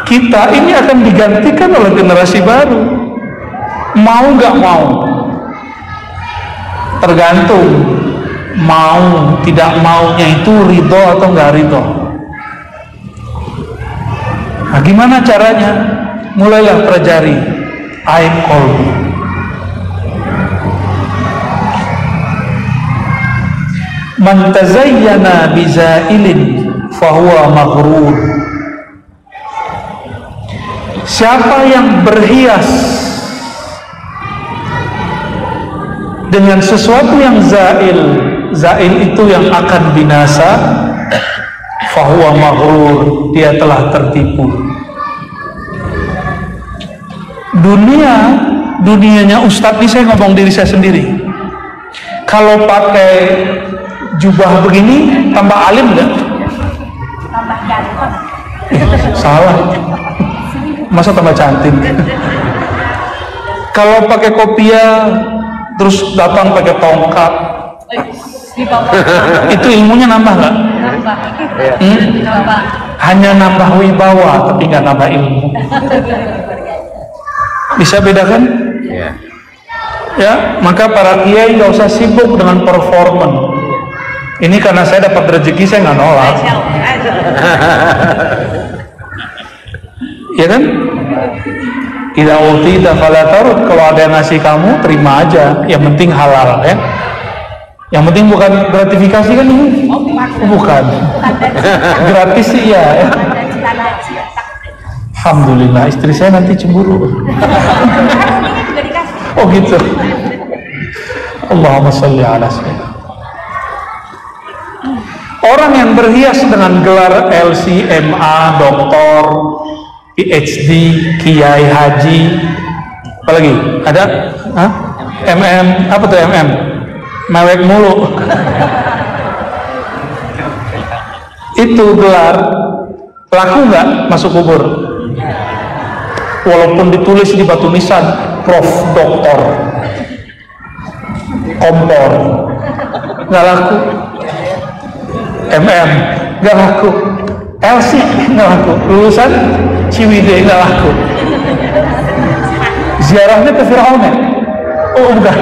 Kita ini akan digantikan oleh generasi baru. Mau nggak mau, tergantung mau tidak maunya itu ridho atau nggak ridho. Nah, gimana caranya? Mulailah pelajari aib qalbi. Man tazayyana bizailin fahuwa maghrur. Siapa yang berhias dengan sesuatu yang zail, zail itu yang akan binasa, fahuwa maghrur, dia telah tertipu. Dunianya Ustadz ini, saya ngomong diri saya sendiri, kalau pakai jubah begini tambah alim nggak? Tambah ganteng. Salah, masa tambah cantik? Kalau pakai kopiah terus datang pakai tongkat, itu ilmunya nambah nggak? Nambah. Nambah. Hanya nambah wibawa tapi nggak nambah ilmu. Bisa bedakan? Ya, maka para kiai nggak usah sibuk dengan performan. Ini karena saya dapat rezeki, saya nggak nolak. Ya kan? Tidak utita fala tarud. Kalau ada yang ngasih kamu, terima aja. Yang penting halal ya. Yang penting bukan gratifikasi kan ini? Bukan. Gratis sih ya. Alhamdulillah, istri saya nanti cemburu. Oh gitu. Allahumma sholli ala sayyidina. Orang yang berhias dengan gelar LC, MA, doktor, PhD, kiai, haji, apalagi ada? Hah? MM, apa tuh MM? Mewek mulu. Itu gelar laku nggak masuk kubur? Walaupun ditulis di batu nisan, Prof. Doktor, Kompor, nggak laku. MM nggak laku. LC nggak laku. Lulusan Ciwidey nggak laku. Ziarahnya ke Fir'aun ya? Oh bukan.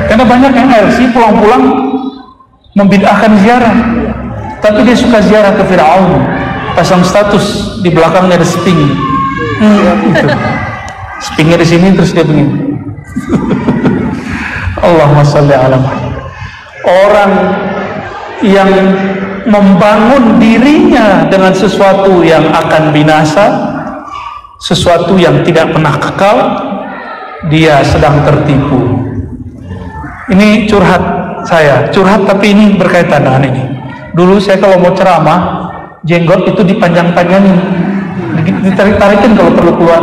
Karena banyak yang LC pulang-pulang membid'ahkan ziarah, tapi dia suka ziarah ke Fir'aun, pasang status di belakangnya ada sping. Gitu. Spingnya di sini terus dia begini. Allahumma sholli ala Muhammad. Orang yang membangun dirinya dengan sesuatu yang akan binasa, sesuatu yang tidak pernah kekal, dia sedang tertipu. Ini curhat saya, curhat tapi ini berkaitan dengan ini. Dulu saya kalau mau ceramah, jenggot itu dipanjang-panjangin, ditarik-tarikin kalau perlu keluar,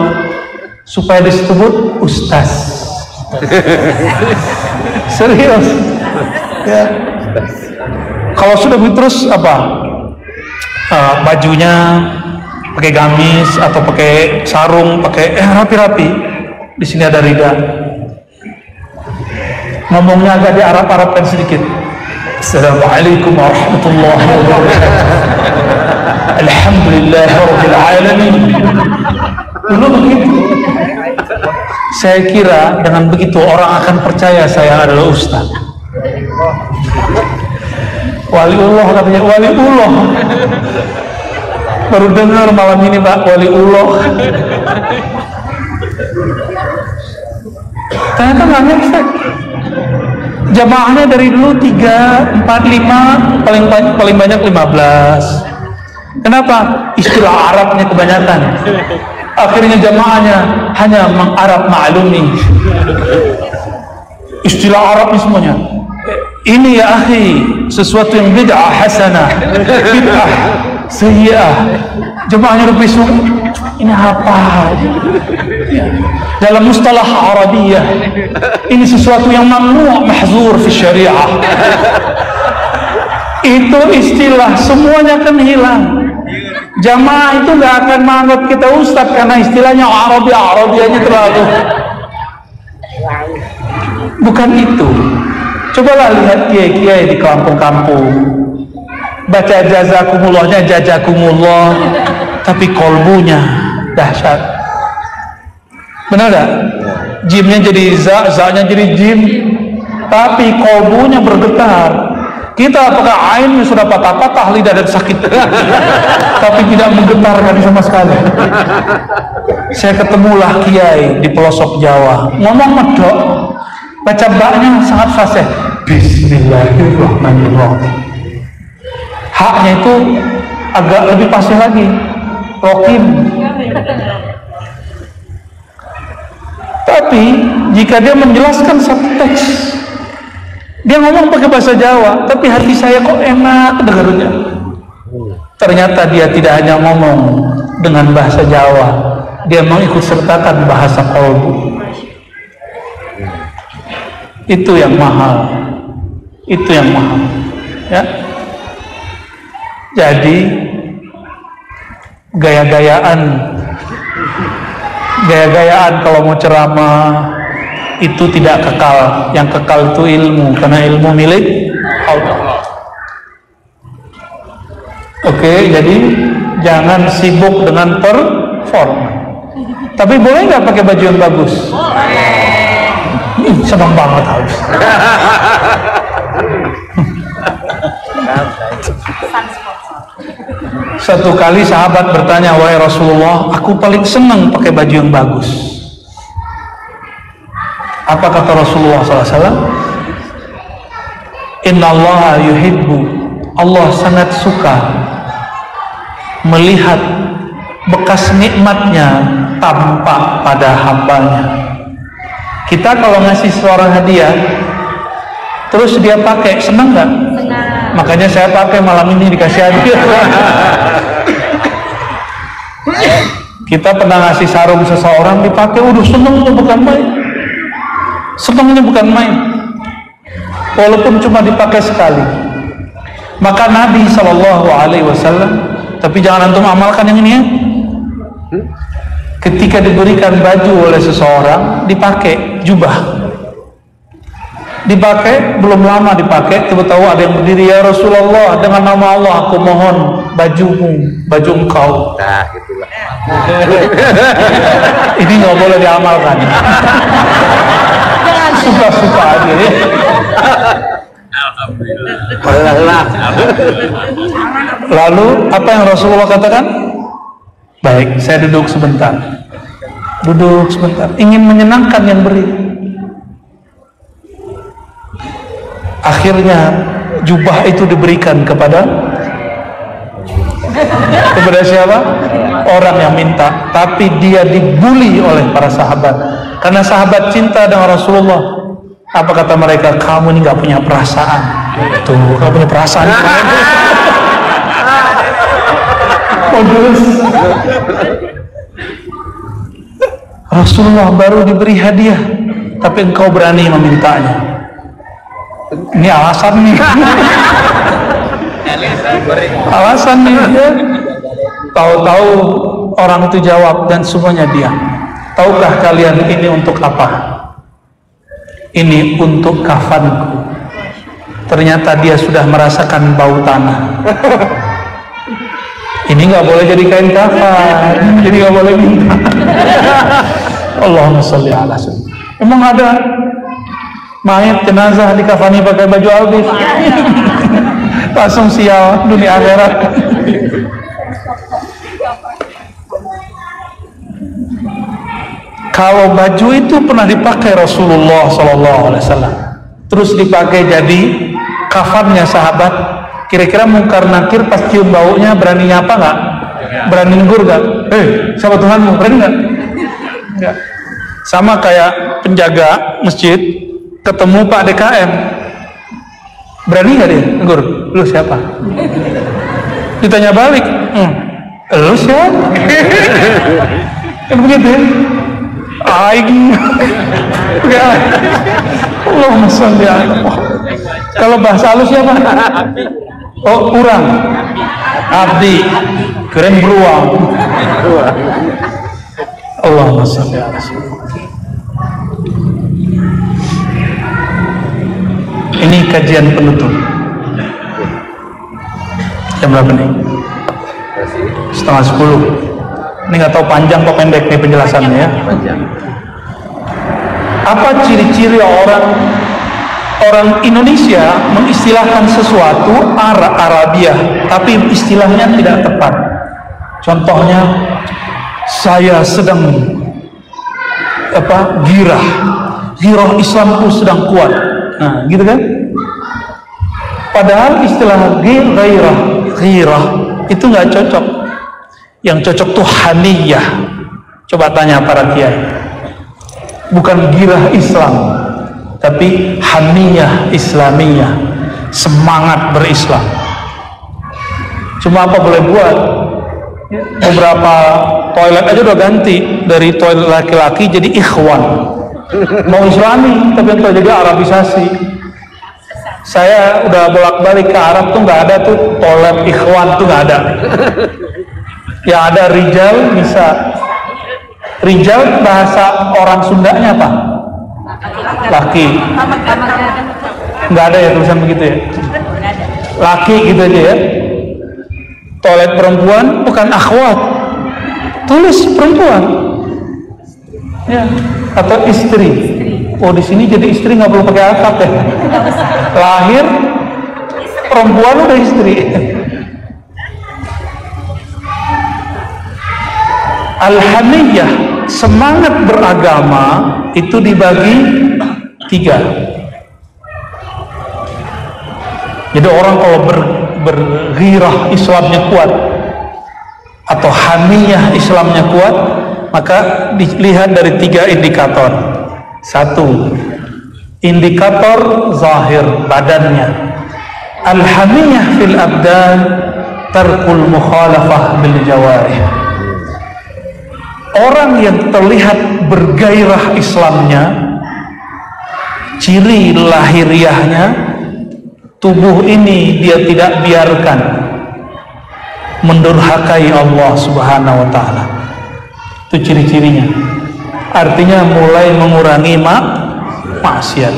supaya disebut ustaz. Serius ya. Kalau sudah begitu terus apa, bajunya pakai gamis atau pakai sarung, pakai rapi-rapi, di sini ada rida, ngomongnya agak di Arab-Arabkan sedikit. Assalamualaikum warahmatullahi wabarakatuh. Alhamdulillahirabbil alamin. Dulu begitu. Saya kira dengan begitu orang akan percaya saya adalah ustaz. Waliullah katanya, waliullah. Baru dengar malam ini Pak, waliullah. Ternyata nggak ngefek. Jamaahnya dari dulu 3, 4, 5, paling banyak 15. Kenapa? Istilah Arabnya kebanyakan. Akhirnya jamaahnya hanya mengarab maklumi. Istilah Arabnya semuanya. Ini ya akhi, sesuatu yang bid'ah hasanah, bid'ah sayyi'ah. Jemaahnya berbisung, ini apa? Dalam mustalah Arabiyah, ini sesuatu yang mamnu' mahzur fi syariah. Itu istilah, semuanya akan hilang. Jamaah itu gak akan menganggap kita ustadz karena istilahnya Arabiahnya terlalu. Bukan itu. Cobalah lihat kiai-kiai di kampung-kampung, baca jazakumullahnya jazakumullah, tapi kolbunya dahsyat. Benar gak? Jimnya jadi za-nya jadi jim, tapi kolbunya bergetar. Kita apakah ainnya sudah patah-patah, lidah dan sakit, tapi tidak menggetarkan sama sekali. Saya ketemulah kiai di pelosok Jawa, ngomong medok, baca baknya sangat fasih. Bismillahirrahmanirrahim. Haknya itu agak lebih fasih lagi, rokim. Tapi jika dia menjelaskan satu teks, dia ngomong pakai bahasa Jawa, tapi hati saya kok enak dengarnya. Ternyata dia tidak hanya ngomong dengan bahasa Jawa, dia mengikut sertakan bahasa kolbu. Itu yang mahal. Itu yang mahal. Ya. Jadi gaya-gayaan kalau mau ceramah itu tidak kekal. Yang kekal itu ilmu, karena ilmu milik Allah. Oke, jadi jangan sibuk dengan performa. Tapi boleh nggak pakai baju yang bagus? Senang banget harus. Satu kali sahabat bertanya, wahai Rasulullah, aku paling senang pakai baju yang bagus. Apa kata Rasulullah SAW? Innallaha yuhibbu, Allah sangat suka melihat bekas nikmatnya tampak pada hambanya. Kita kalau ngasih seorang hadiah terus dia pakai, senang nggak? Makanya saya pakai malam ini dikasih hadiah. Kita pernah ngasih sarung seseorang dipakai, udah senangnya bukan main. Senangnya bukan main. Walaupun cuma dipakai sekali. Maka Nabi SAW, tapi jangan antum amalkan yang ini ya. Ketika diberikan baju oleh seseorang, dipakai jubah, dipakai, belum lama dipakai, tiba-tiba ada yang berdiri, ya Rasulullah, dengan nama Allah aku mohon bajumu, baju engkau. Nah, itulah. Ini nggak boleh diamalkan. Suka-suka aja ya. Lalu apa yang Rasulullah katakan? Baik, saya duduk sebentar. Duduk sebentar. Ingin menyenangkan yang beri. Akhirnya jubah itu diberikan kepada siapa? Orang yang minta. Tapi dia dibuli oleh para sahabat. Karena sahabat cinta dengan Rasulullah. Apa kata mereka? Kamu ini gak punya perasaan. Tuh, gak punya perasaan. Rasulullah baru diberi hadiah, tapi engkau berani memintanya. Ini alasan nih. Alasan nih ya. Tahu-tahu orang itu jawab dan semuanya diam. Tahukah kalian ini untuk apa? Ini untuk kafanku. Ternyata dia sudah merasakan bau tanah. Ini nggak boleh jadi kain kafan, jadi nggak boleh minta. Allahumma sholli ala sayyidina. Emang ada mayat jenazah dikafani pakai baju alvis? Langsung sial dunia akhirat. Kalau baju itu pernah dipakai Rasulullah SAW, terus dipakai jadi kafannya sahabat, kira-kira mungkar nakir pas cium baunya berani nyapa nggak? Berani negur nggak? Siapa Tuhanmu? Berani nggak? Nggak. Sama kayak penjaga masjid ketemu Pak DKM, berani nggak dia negur? Lu siapa? Ditanya balik, lu siapa? Kan begitu ya? Aing. Allahumma sholli ala Muhammad. Kalau bahasa halus siapa? Oh, kurang. Abdi. Keren beruang. Allahumma sholli ala Muhammad. Ini kajian penutup. Jam berapa nih? 9:30. Ini nggak tahu panjang atau pendek nih penjelasannya ya. Apa ciri-ciri orang Indonesia mengistilahkan sesuatu Arabiah, tapi istilahnya tidak tepat. Contohnya, saya sedang girah Islamku sedang kuat. Nah, gitu kan? Padahal istilah ghirah itu nggak cocok. Yang cocok tuh haniyah. Coba tanya para kiai. Bukan girah Islam, tapi haniyah Islamiyah, semangat berislam. Cuma apa boleh buat? Beberapa toilet aja udah ganti dari toilet laki-laki jadi ikhwan. Mau Islami tapi untuk jadi Arabisasi. Saya udah bolak-balik ke Arab tuh nggak ada tuh toilet ikhwan tuh nggak ada. Yang ada rijal bisa. Rijal bahasa orang Sundanya apa? Laki. Nggak ada ya tulisan begitu ya? Laki gitu aja ya. Toilet perempuan bukan akhwat, tulis perempuan ya, atau istri. Oh, di sini jadi istri nggak perlu pakai akad ya. Lahir perempuan udah istri. Al-haniyah, semangat beragama itu dibagi 3. Jadi orang kalau berghirah Islamnya kuat atau haniyah Islamnya kuat, maka dilihat dari 3 indikator. 1, indikator zahir badannya. Al-haniyah fil abdan tarkul mukhalafah bil jawarih. Orang yang terlihat bergairah Islamnya, ciri lahiriahnya, tubuh ini dia tidak biarkan mendurhakai Allah Subhanahu wa ta'ala. Itu ciri-cirinya. Artinya mulai mengurangi maksiat,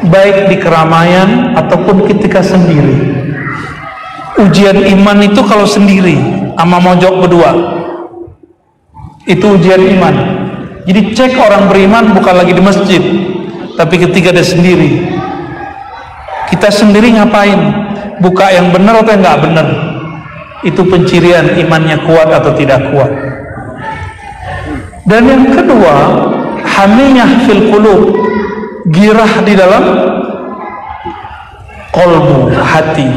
baik di keramaian ataupun ketika sendiri. Ujian iman itu kalau sendiri sama mojok berdua, itu ujian iman. Jadi cek orang beriman bukan lagi di masjid, tapi ketika dia sendiri. Kita sendiri ngapain? Buka yang benar atau yang nggak benar? Itu pencirian imannya kuat atau tidak kuat. Dan yang kedua, hamiyah fil qulub, girah di dalam qalbu, hati.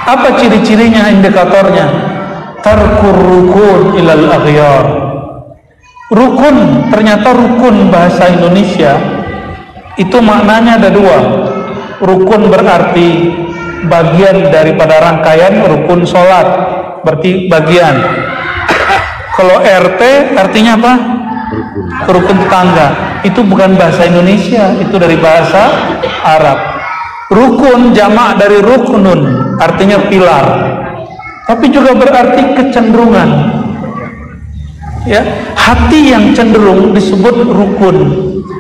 Apa ciri-cirinya, indikatornya? Tarkur rukun ilal aghyar. Rukun, ternyata rukun bahasa Indonesia itu maknanya ada 2. Rukun berarti bagian daripada rangkaian rukun sholat, berarti bagian. Kalau RT artinya apa? Rukun tetangga. Itu bukan bahasa Indonesia, itu dari bahasa Arab. Rukun jamak dari ruknun, artinya pilar, tapi juga berarti kecenderungan. Ya, hati yang cenderung disebut rukun.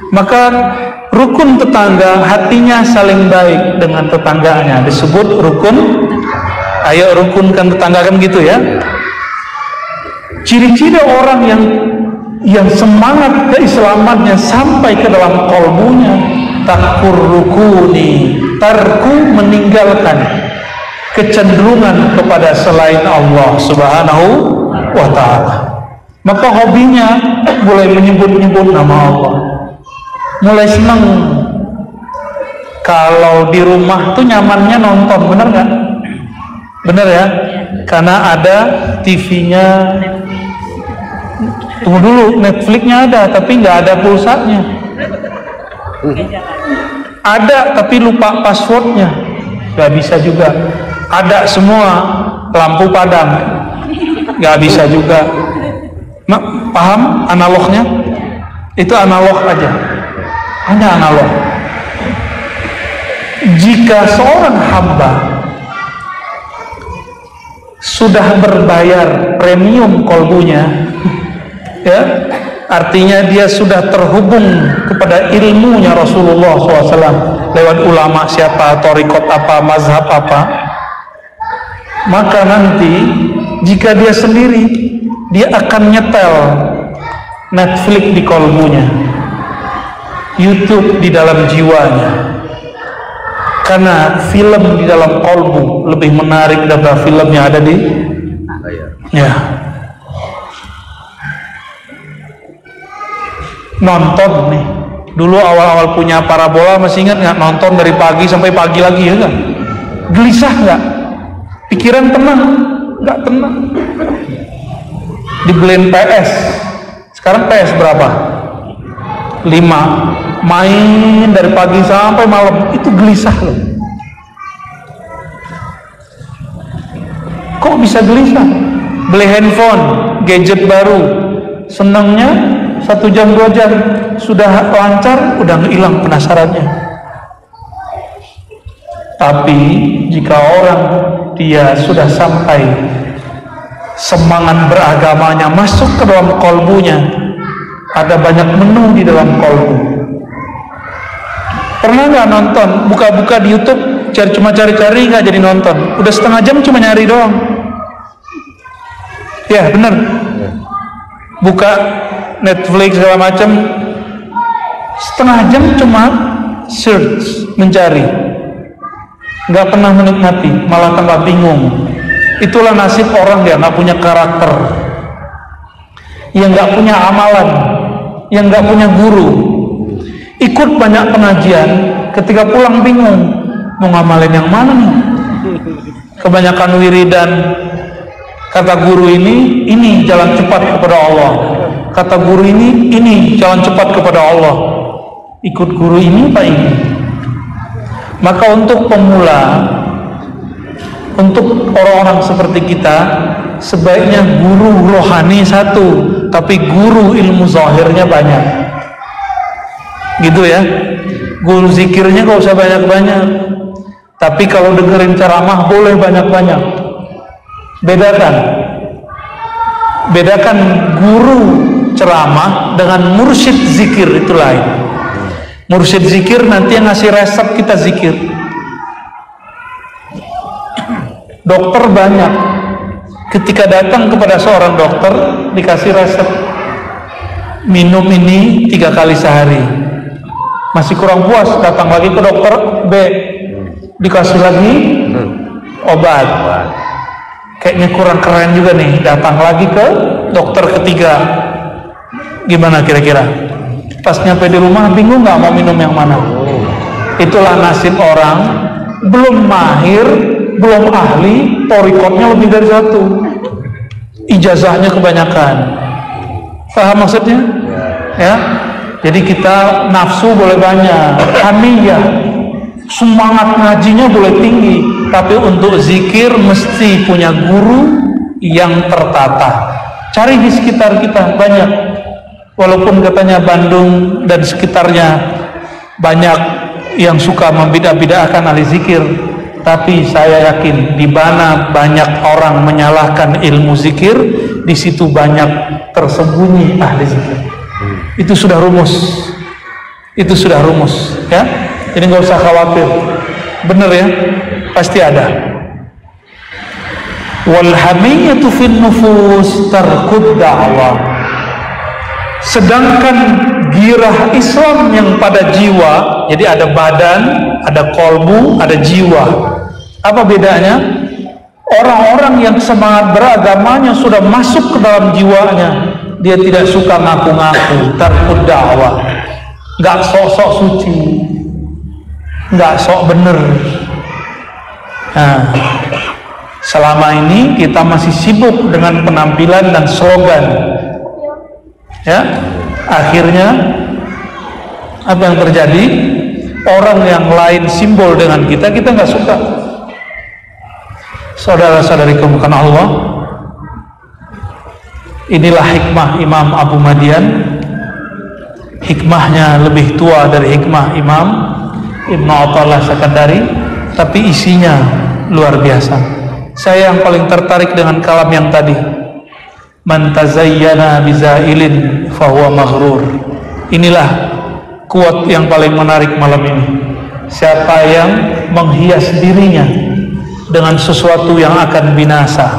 Maka rukun tetangga, hatinya saling baik dengan tetangganya, disebut rukun. Ayo rukunkan tetangga, kan gitu ya. Ciri-ciri orang yang semangat keislamannya sampai ke dalam kolbunya, takur rukuni, tarku meninggalkan kecenderungan kepada selain Allah Subhanahu wa ta'ala. Maka hobinya mulai menyebut-nyebut nama Allah, mulai senang. Kalau di rumah tuh nyamannya nonton, bener nggak? Bener ya, karena ada TV-nya. Tunggu dulu, Netflix-nya ada tapi nggak ada pulsanya. Ada tapi lupa passwordnya, nggak bisa juga. Ada semua, lampu padam, nggak bisa juga. Paham analognya? Itu analog aja, hanya analog. Jika seorang hamba sudah berbayar premium kolbunya, ya, artinya dia sudah terhubung kepada ilmunya Rasulullah SAW, lewat ulama siapa, torikot apa, mazhab apa, maka nanti jika dia sendiri, dia akan nyetel Netflix di kolbunya, YouTube di dalam jiwanya. Karena film di dalam kolbu lebih menarik daripada film yang ada di ya. Nonton nih, dulu awal-awal punya parabola masih ingat nggak, nonton dari pagi sampai pagi lagi ya kan? Gelisah nggak? Pikiran tenang? Nggak tenang. Dibeliin PS, sekarang PS berapa? 5, main dari pagi sampai malam, itu gelisah loh. Kok bisa gelisah? Beli handphone, gadget baru, senangnya 1 jam 2 jam, sudah lancar, udah hilang penasarannya. Tapi jika orang dia sudah sampai semangat beragamanya masuk ke dalam kolbunya, ada banyak menu di dalam kolbu. Pernah nggak nonton, buka-buka di YouTube, cuma cari-cari, nggak jadi nonton, udah setengah jam cuma nyari doang. Ya bener, buka Netflix segala macam, setengah jam cuma search, mencari, nggak pernah menikmati, malah tambah bingung. Itulah nasib orang yang nggak punya karakter, yang nggak punya amalan, yang nggak punya guru. Ikut banyak pengajian, ketika pulang bingung mau ngamalin yang mana nih. Kebanyakan wiridan, kata guru ini jalan cepat kepada Allah, kata guru ini jalan cepat kepada Allah. Ikut guru ini apa ini? Maka untuk pemula, untuk orang-orang seperti kita, sebaiknya guru rohani satu, tapi guru ilmu zahirnya banyak. Gitu ya. Guru zikirnya gak usah banyak-banyak, tapi kalau dengerin ceramah boleh banyak-banyak. Bedakan guru ceramah dengan mursyid zikir, itu lain. Mursyid zikir nanti yang ngasih resep kita zikir. Dokter banyak, ketika datang kepada seorang dokter dikasih resep, minum ini 3 kali sehari, masih kurang puas, datang lagi ke dokter B, dikasih lagi obat, kayaknya kurang keren juga nih, datang lagi ke dokter ketiga. Gimana kira-kira? Pas nyampe di rumah bingung nggak mau minum yang mana? Itulah nasib orang belum mahir, belum ahli, torikotnya lebih dari 1, ijazahnya kebanyakan. Paham maksudnya? Ya. Jadi kita nafsu boleh banyak, hamiyah, semangat ngajinya boleh tinggi, tapi untuk zikir mesti punya guru yang tertata. Cari di sekitar kita banyak, walaupun katanya Bandung dan sekitarnya banyak yang suka membidah-bidahkan ahli zikir, tapi saya yakin di mana banyak orang menyalahkan ilmu zikir, di situ banyak tersembunyi ahli zikir. Itu sudah rumus, ya. Jadi nggak usah khawatir, bener ya, pasti ada. Wal hamiyatu fin nufus tarkud da'wah. Sedangkan girah Islam yang pada jiwa, jadi ada badan, ada kolbu, ada jiwa. Apa bedanya? Orang-orang yang semangat beragamanya sudah masuk ke dalam jiwanya, dia tidak suka ngaku-ngaku, tarkud dakwah, nggak sok-sok suci, nggak sok bener. Nah, selama ini kita masih sibuk dengan penampilan dan slogan, ya. Akhirnya apa yang terjadi? Orang yang lain simbol dengan kita nggak suka. Saudara-saudariku bukan Allah, inilah hikmah Imam Abu Madian. Hikmahnya lebih tua dari hikmah Imam Ibn Athaillah Sakandari, tapi isinya luar biasa. Saya yang paling tertarik dengan kalam yang tadi, man tazayyana bizailin fahuwa maghrur. Inilah quote yang paling menarik malam ini. siapa yang menghias dirinya dengan sesuatu yang akan binasa,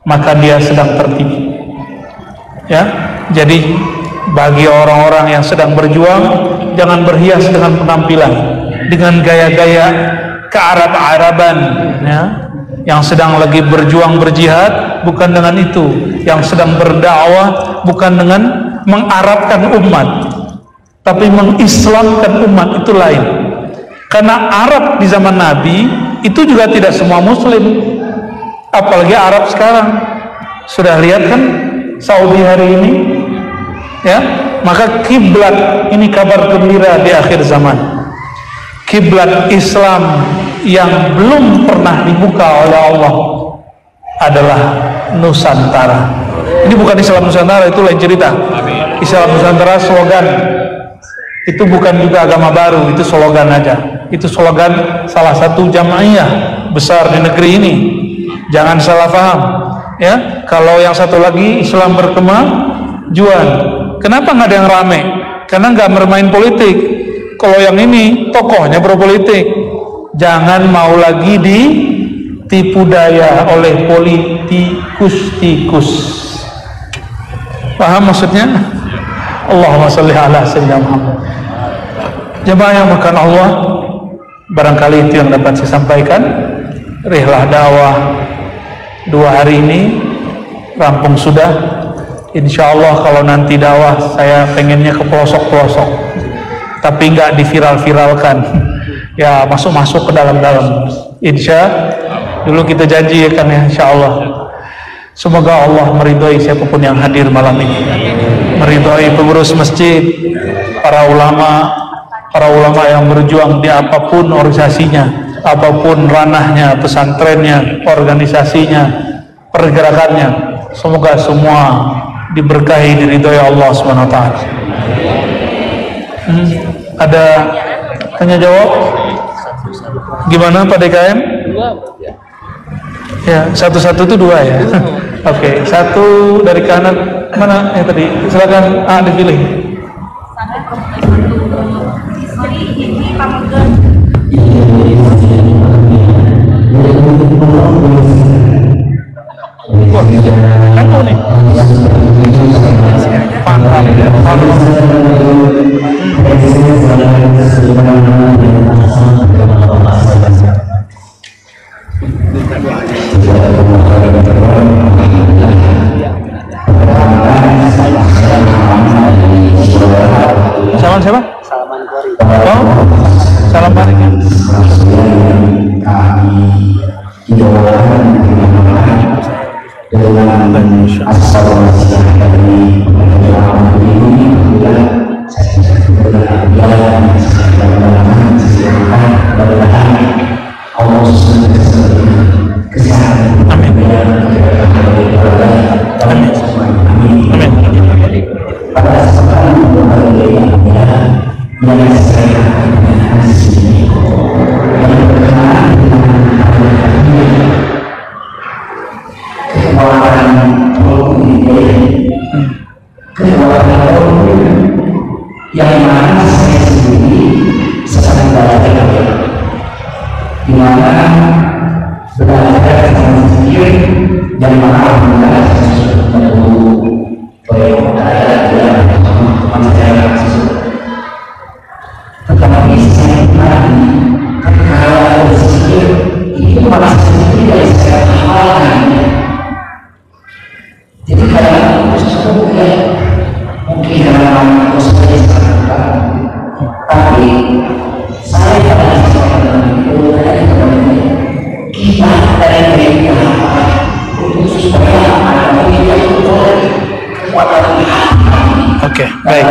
maka dia sedang tertipu. Ya, jadi bagi orang-orang yang sedang berjuang, jangan berhias dengan penampilan, dengan gaya-gaya kearab-araban, ya. Yang sedang lagi berjuang berjihad bukan dengan itu, yang sedang berdakwah bukan dengan mengarabkan umat, tapi mengislamkan umat, itu lain. Karena Arab di zaman Nabi itu juga tidak semua Muslim, apalagi Arab sekarang. Sudah lihat kan Saudi hari ini, ya. Maka kiblat, ini kabar gembira di akhir zaman, kiblat Islam yang belum pernah dibuka oleh Allah adalah Nusantara. Ini bukan Islam Nusantara, itu lain cerita. Islam Nusantara slogan, itu bukan juga agama baru, itu slogan aja. Itu slogan salah satu jamaiyah besar di negeri ini. Jangan salah paham, ya. Kalau yang satu lagi Islam berkemajuan, kenapa nggak ada yang rame? Karena nggak bermain politik. Kalau yang ini tokohnya berpolitik. Jangan mau lagi ditipu daya oleh politikus-tikus. Paham maksudnya? Allahumma sholli ala sayyidina Muhammad. Jemaah yang makan Allah, barangkali itu yang dapat saya sampaikan. Rihlah dakwah 2 hari ini rampung sudah. Insya Allah kalau nanti dakwah saya pengennya ke pelosok-pelosok, tapi nggak diviral-viralkan. Ya, masuk-masuk ke dalam-dalam. Dulu kita janji ya kan, ya, insya Allah. Semoga Allah meridhoi siapapun yang hadir malam ini, meridhoi pengurus masjid, para ulama yang berjuang di apapun organisasinya, apapun ranahnya, pesantrennya, organisasinya, pergerakannya. Semoga semua diberkahi, diridhoi Allah SWT. Ada tanya jawab? Gimana Pak DKM? Ya, satu-satu itu 2 ya. Oke, satu dari kanan mana? Tadi silakan dipilih. Aku nih. Salam siapa? Salaman Kori. Oh, salam balik ya. Yang mana saya sendiri sedang belajar, di mana belajar sama sendiri dan alhamdulillah saya menunggu berada di teman saya tersebut. Tetapi saya tadi kalau berpikir itu malah sendiri dari saya halangan. Jadi kalau sesuatu yang mungkin dalam proses tapi saya pada seorang itu kita dari mereka untuk supaya ada yang kekuatan. Oke, baik.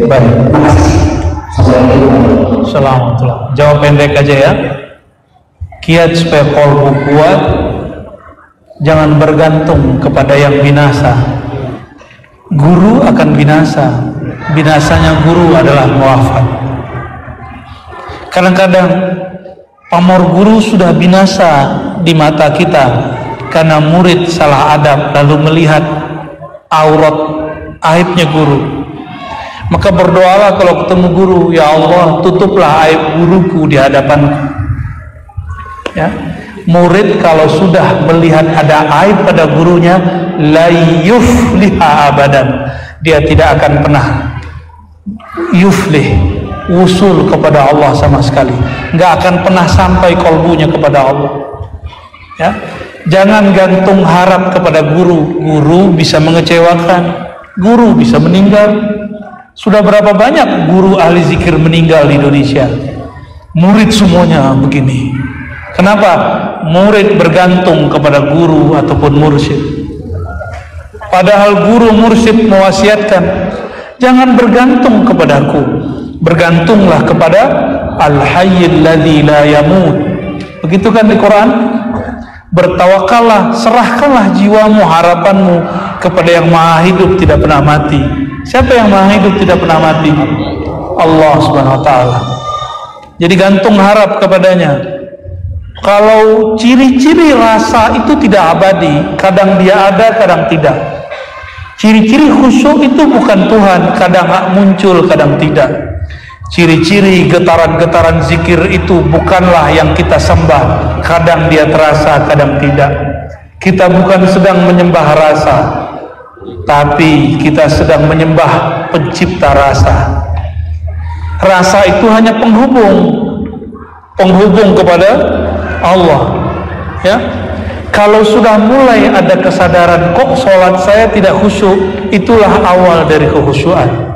Baik. Assalamualaikum. Jawab pendek aja ya. Kiat supaya kolbu kuat, jangan bergantung kepada yang binasa. Guru akan binasa, binasanya guru adalah muafat. Kadang-kadang pamor guru sudah binasa di mata kita karena murid salah adab lalu melihat aurat aibnya guru. Maka berdoalah kalau ketemu guru, ya Allah tutuplah aib guruku di hadapanku. Ya, murid kalau sudah melihat ada aib pada gurunya, la yufliha abadan, dia tidak akan pernah yuflih, wusul kepada Allah sama sekali, nggak akan pernah sampai kolbunya kepada Allah. Ya, jangan gantung harap kepada guru. Guru bisa mengecewakan, guru bisa meninggal. Sudah berapa banyak guru ahli zikir meninggal di Indonesia? Murid semuanya begini. Kenapa? Murid bergantung kepada guru ataupun mursyid. Padahal guru mursyid mewasiatkan, jangan bergantung kepadaku, bergantunglah kepada Al-Hayyul Ladzi la yamut. Begitu kan di Quran? Bertawakallah, serahkanlah jiwamu, harapanmu kepada yang maha hidup tidak pernah mati. Siapa yang maha hidup tidak pernah mati? Allah Subhanahu wa ta'ala. Jadi gantung harap kepadanya. Kalau ciri-ciri rasa itu tidak abadi, kadang dia ada, kadang tidak. Ciri-ciri khusyuk itu bukan Tuhan, kadang muncul, kadang tidak. Ciri-ciri getaran-getaran zikir itu bukanlah yang kita sembah, kadang dia terasa, kadang tidak. Kita bukan sedang menyembah rasa, tapi kita sedang menyembah pencipta rasa. Rasa itu hanya penghubung kepada Allah. Ya, kalau sudah mulai ada kesadaran, kok sholat saya tidak khusyuk, itulah awal dari kekhusyuan.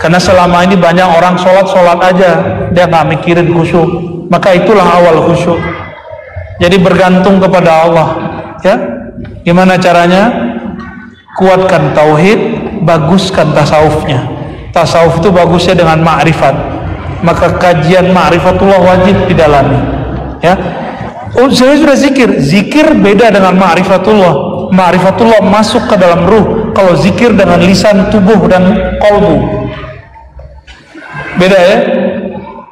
Karena selama ini banyak orang sholat aja, dia nggak mikirin khusyuk, maka itulah awal khusyuk. Jadi bergantung kepada Allah. Ya, gimana caranya? Kuatkan tauhid, baguskan tasawufnya. Tasawuf itu bagusnya dengan ma'rifat. Maka kajian ma'rifatullah wajib didalami. Ya, saya sudah zikir beda dengan ma'rifatullah. Ma'rifatullah masuk ke dalam ruh. Kalau zikir dengan lisan, tubuh dan kolbu, beda ya.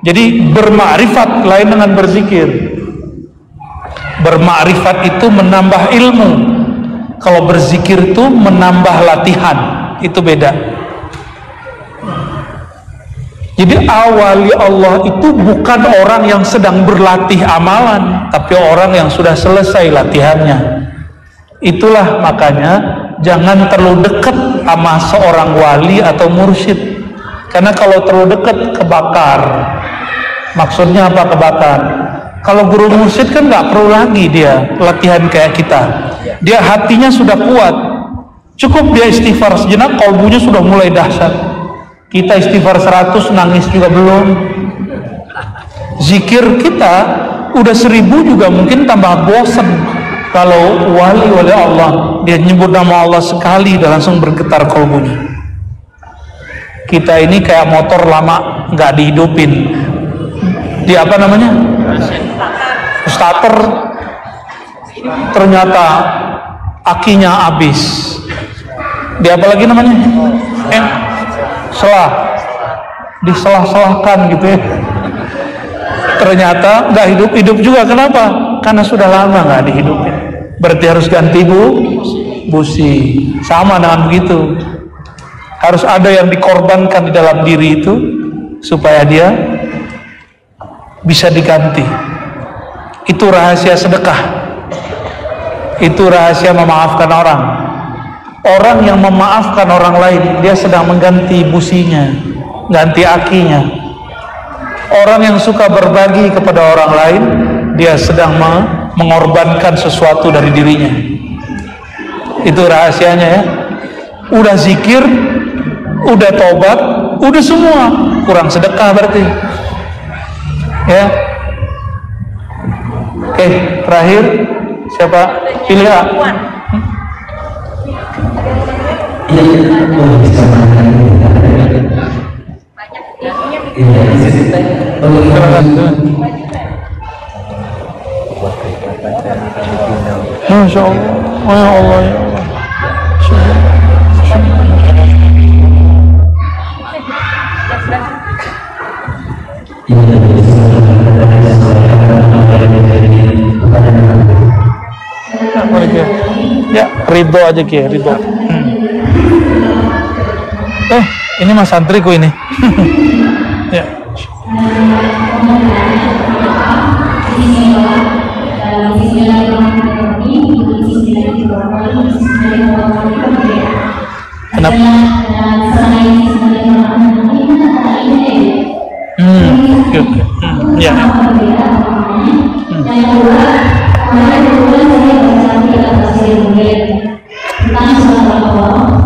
Jadi bermakrifat lain dengan berzikir. Bermakrifat itu menambah ilmu. Kalau berzikir itu menambah latihan. Itu beda. Jadi awali Allah itu bukan orang yang sedang berlatih amalan, tapi orang yang sudah selesai latihannya. Itulah makanya jangan terlalu dekat sama seorang wali atau mursyid. Karena kalau terlalu dekat kebakar. Maksudnya apa kebakar? Kalau guru mursyid kan nggak perlu lagi dia latihan kayak kita. Dia hatinya sudah kuat. Cukup dia istighfar sejenak, kolbunya sudah mulai dahsyat. Kita istighfar 100 nangis juga belum. Zikir kita udah 1000 juga mungkin tambah bosan. Kalau wali Allah, dia nyebut nama Allah sekali udah langsung bergetar kolbunya. Kita ini kayak motor lama nggak dihidupin, di apa namanya, starter, ternyata akinya habis. Di apa lagi namanya, diselah-selahkan gitu ya. Ternyata nggak hidup juga. Kenapa? Karena sudah lama nggak dihidupin. Berarti harus ganti busi. Sama dengan begitu. Harus ada yang dikorbankan di dalam diri itu supaya dia bisa diganti. Itu rahasia sedekah. Itu rahasia memaafkan orang. Orang yang memaafkan orang lain, dia sedang mengganti businya, ganti akinya. Orang yang suka berbagi kepada orang lain, dia sedang mengorbankan sesuatu dari dirinya. Itu rahasianya ya. Udah zikir, udah tobat, udah semua, kurang sedekah berarti. Ya. Oke, terakhir siapa? Pilih A. Masya Allah, ya Allah, ya Allah. Ya, ridho aja Ki, ridho. Ini mas santriku ini. Ya. Kenapa? Ya.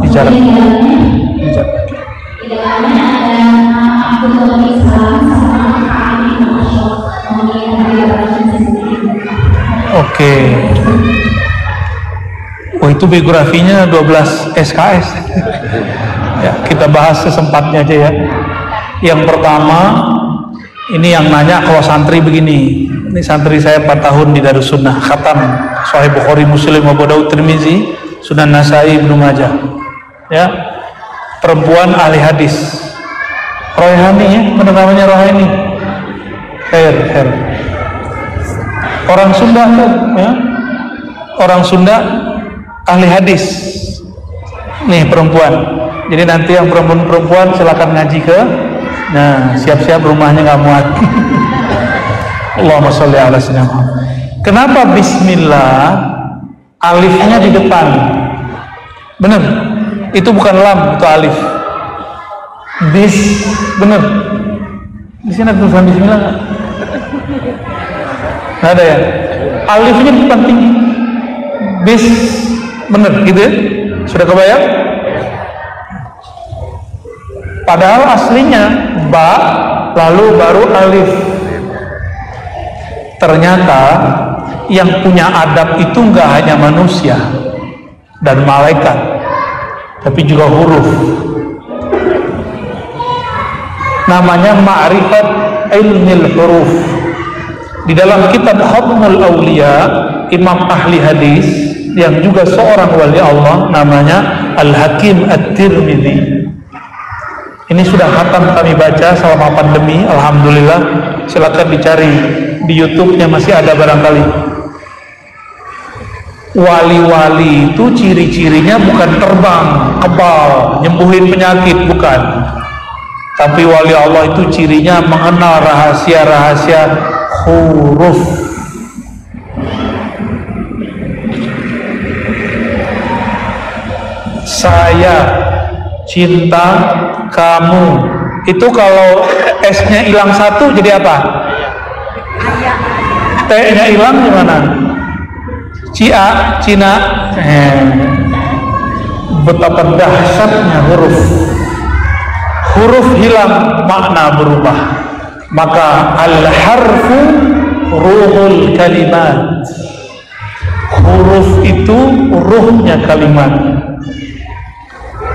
Bicara. Oke. Oh, itu biografinya 12 SKS. Ya, kita bahas sesempatnya aja ya. Yang pertama, ini yang nanya kalau santri begini. Ini santri saya 4 tahun di Darussunnah, khatam Sahih Bukhari, Muslim, Abu Daud, Tirmizi, Sunan Nasai, Ibnu Majah. Ya. Perempuan ahli hadis. Royhani ya, mana namanya Royhani? Her. Orang Sunda tuh, ya. Orang Sunda ahli hadis. Nih perempuan. Jadi nanti yang perempuan silakan ngaji ke. Nah, siap-siap rumahnya nggak muat. Allahumma sholli ala sayyidina Muhammad. Kenapa bismillah alifnya di depan? Bener? Itu bukan lam, itu alif. Bener. Di sini ada tulisan bismillah nggak? Nggak ada ya? Alifnya di depan tinggi. Bener gitu ya? Sudah kebayang? Padahal aslinya ba lalu baru alif. Ternyata yang punya adab itu nggak hanya manusia dan malaikat, tapi juga huruf. Namanya ma'rifat ilmil huruf. Di dalam kitab Khatmul Auliya, imam ahli hadis yang juga seorang wali Allah namanya Al-Hakim At-Tirmidzi. Ini sudah khatam kami baca selama pandemi, alhamdulillah. Silakan dicari di YouTube-nya, masih ada barangkali. Wali-wali itu ciri-cirinya bukan terbang, kebal, nyembuhin penyakit, bukan. Tapi wali Allah itu cirinya mengenal rahasia-rahasia huruf. Saya cinta kamu. Itu kalau S-nya hilang satu jadi apa? T-nya hilang gimana? Cia, Cina. Betapa dahsyatnya huruf. Huruf hilang, makna berubah. Maka al-harfu ruhul kalimat. Huruf itu ruhnya kalimat.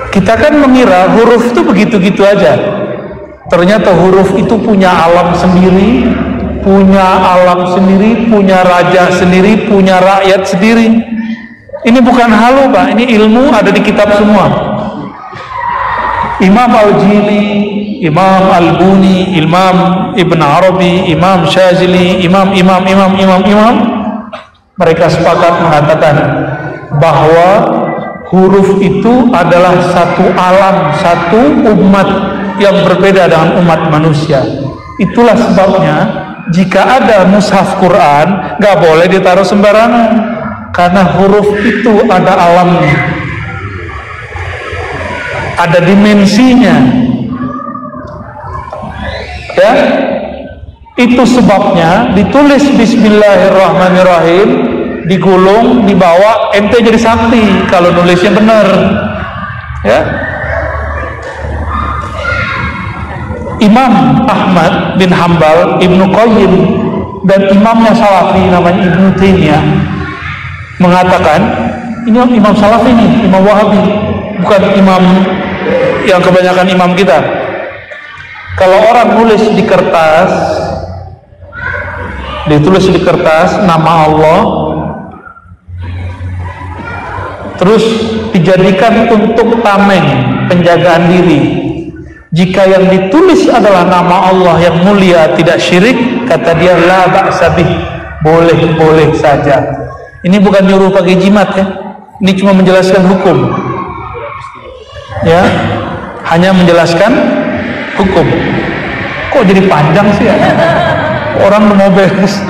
Kita kan mengira huruf itu begitu-gitu aja. Ternyata huruf itu punya alam sendiri, punya raja sendiri, punya rakyat sendiri. Ini bukan halu, Pak. Ini ilmu, ada di kitab semua. Imam Al-Jili, Imam Al-Buni, Imam Ibn Arabi, Imam Syazili, imam, mereka sepakat mengatakan bahwa huruf itu adalah satu alam, satu umat yang berbeda dengan umat manusia. Itulah sebabnya jika ada mushaf Quran gak boleh ditaruh sembarangan, karena huruf itu ada alamnya, ada dimensinya. Ya, itu sebabnya ditulis Bismillahirrahmanirrahim, digulung, dibawa, ente jadi sakti kalau nulisnya benar. Ya. Imam Ahmad bin Hambal, Ibnu Qayyim, dan imamnya Salafi namanya Ibnu Taimiyah mengatakan, ini imam Salafi nih, imam Wahabi, bukan imam yang kebanyakan imam kita. Kalau orang nulis di kertas, ditulis di kertas nama Allah, terus dijadikan untuk tameng, penjagaan diri. Jika yang ditulis adalah nama Allah yang mulia, tidak syirik, kata dia la ba'sa bih, boleh saja. Ini bukan nyuruh pakai jimat ya, ini cuma menjelaskan hukum. Ya, hanya menjelaskan hukum. Kok jadi panjang sih ya? Orang mau beres.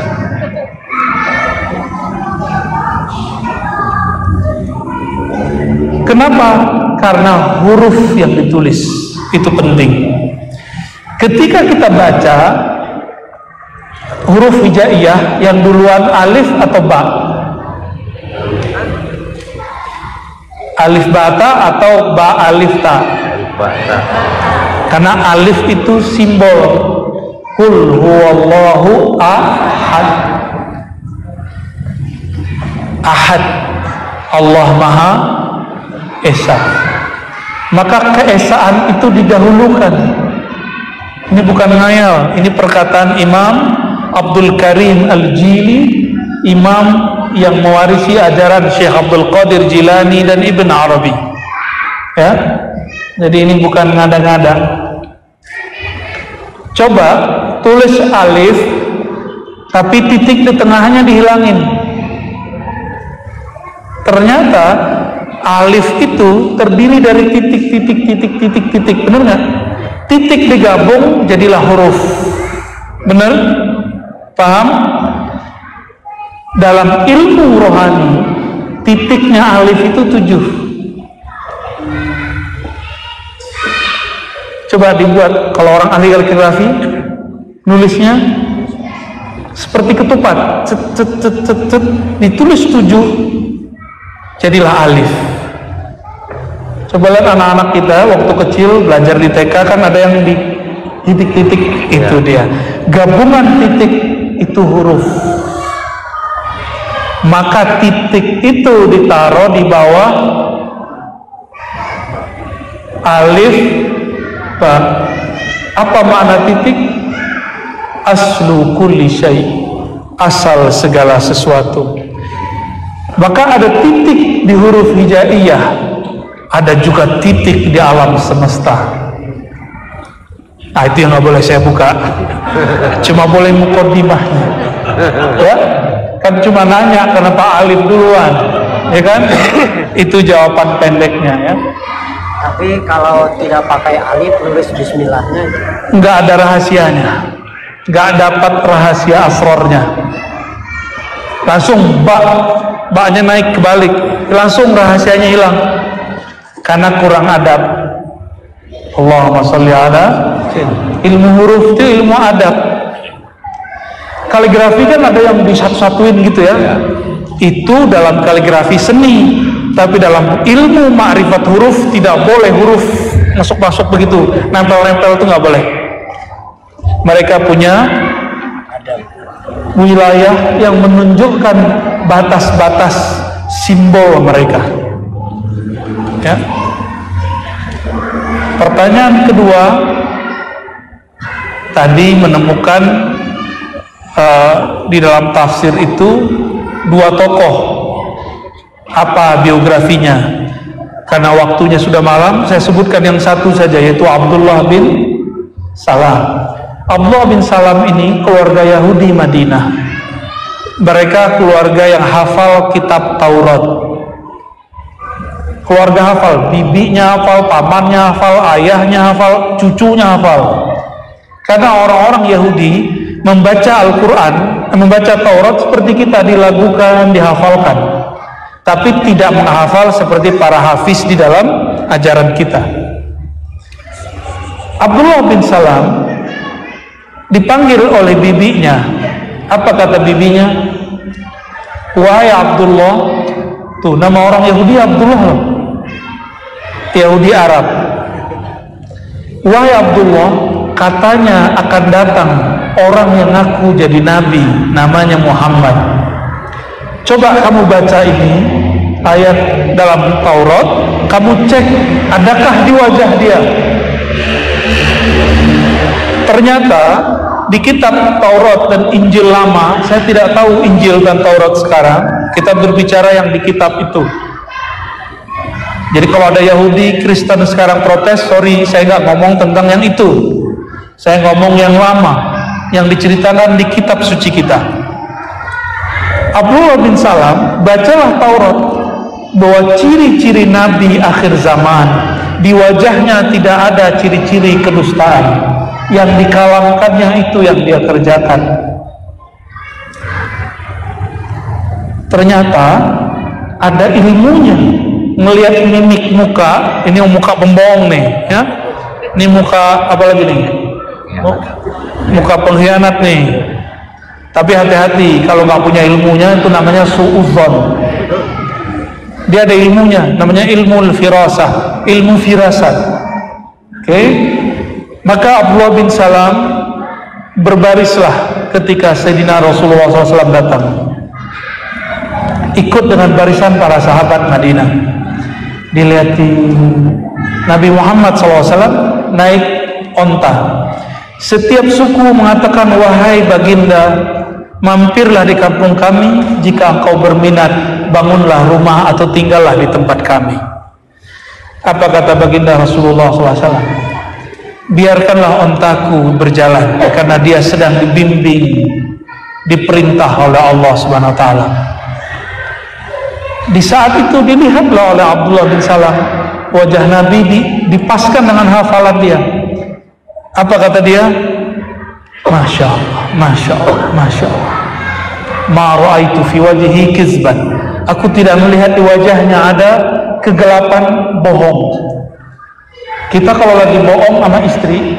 Kenapa? Karena huruf yang ditulis itu penting. Ketika kita baca huruf hijaiyah, yang duluan alif atau ba? Alif bata atau ba alif ta? Karena alif itu simbol Qul huwallahu ahad. Ahad, Allah Maha Esa. Maka keesaan itu didahulukan. Ini bukan ngayal, ini perkataan Imam Abdul Karim Al-Jili, imam yang mewarisi ajaran Syekh Abdul Qadir Jilani dan Ibn Arabi. Ya, jadi ini bukan ngada-ngada. Coba tulis alif, tapi titik di tengahnya dihilangin. Ternyata alif itu terdiri dari titik, benar nggak? Titik digabung jadilah huruf. Benar? Paham? Dalam ilmu rohani, titiknya alif itu 7. Coba dibuat, kalau orang ahli kaligrafi nulisnya seperti ketupat, ditulis 7, jadilah alif. Coba lihat anak-anak kita waktu kecil belajar di TK, kan ada yang di titik-titik, itu dia. Gabungan titik itu huruf. Maka titik itu ditaruh di bawah alif ba. Apa makna titik? Aslu kulli syai', asal segala sesuatu. Maka ada titik di huruf hijaiyah, ada juga titik di alam semesta. Nah, itu yang nggak boleh saya buka, cuma boleh muqaddimahnya. Ya, kan cuma nanya kenapa alif duluan, ya kan? Itu jawaban pendeknya, ya. Tapi kalau tidak pakai alif, nulis bismillahnya, nggak ada rahasianya, nggak dapat rahasia asrornya. Langsung ba-nya naik kebalik, langsung rahasianya hilang karena kurang adab. Allahumma sholli ala. Ilmu huruf itu ilmu adab. Kaligrafi kan ada yang disatu-satuin gitu ya. Itu dalam kaligrafi seni, tapi dalam ilmu ma'rifat huruf tidak boleh huruf masuk-masuk begitu, nempel-nempel itu nggak boleh. Mereka punya wilayah yang menunjukkan batas-batas simbol mereka. Ya. Pertanyaan kedua, tadi menemukan di dalam tafsir itu 2 tokoh. Apa biografinya? Karena waktunya sudah malam, saya sebutkan yang satu saja, yaitu Abdullah bin Salam. Abdullah bin Salam ini keluarga Yahudi Madinah. Mereka keluarga yang hafal kitab Taurat. Keluarga hafal, bibinya hafal, pamannya hafal, ayahnya hafal, cucunya hafal. Karena orang-orang Yahudi membaca Al-Quran, membaca Taurat seperti kita, dilagukan, dihafalkan, tapi tidak menghafal seperti para hafiz di dalam ajaran kita. Abdullah bin Salam dipanggil oleh bibinya. Apa kata bibinya? Wahai Abdullah, tuh nama orang Yahudi Abdullah loh, Yahudi Arab. Wahai Abdullah, katanya akan datang orang yang ngaku jadi nabi, namanya Muhammad. Coba kamu baca ini ayat dalam Taurat, kamu cek adakah di wajah dia. Ternyata di kitab Taurat dan Injil lama, saya tidak tahu Injil dan Taurat sekarang, kita berbicara yang di kitab itu. Jadi kalau ada Yahudi, Kristen sekarang protes, sorry, saya nggak ngomong tentang yang itu. Saya ngomong yang lama, yang diceritakan di kitab suci kita. Abdullah bin Salam, bacalah Taurat, bahwa ciri-ciri Nabi akhir zaman Di wajahnya tidak ada ciri-ciri kedustaan. Yang dikalamkannya itu yang dia kerjakan. Ternyata ada ilmunya. Ngelihat mimik muka, ini muka pembohong nih, ya. Ini muka apa lagi nih? Muka pengkhianat nih. Tapi hati-hati, kalau nggak punya ilmunya itu namanya su'udzon. Dia ada ilmunya, namanya ilmu firasah, ilmu firasat. Oke? Maka Abdullah bin Salam berbarislah ketika Sayyidina Rasulullah SAW datang. Ikut dengan barisan para sahabat Madinah. Dilihatin Nabi Muhammad SAW naik onta. Setiap suku mengatakan, wahai baginda, mampirlah di kampung kami. Jika engkau berminat, bangunlah rumah atau tinggallah di tempat kami. Apa kata baginda Rasulullah SAW? Biarkanlah ontaku berjalan, karena dia sedang dibimbing, diperintah oleh Allah Subhanahu Wa Taala. Di saat itu dilihatlah oleh Abdullah bin Salam wajah Nabi dipaskan dengan hafalan dia. Apa kata dia? Masya Allah, Masya Allah, Masya Allah. Ma ra'aitu fi wajhi kizban. Aku tidak melihat di wajahnya ada kegelapan bohong. Kita kalau lagi bohong sama istri,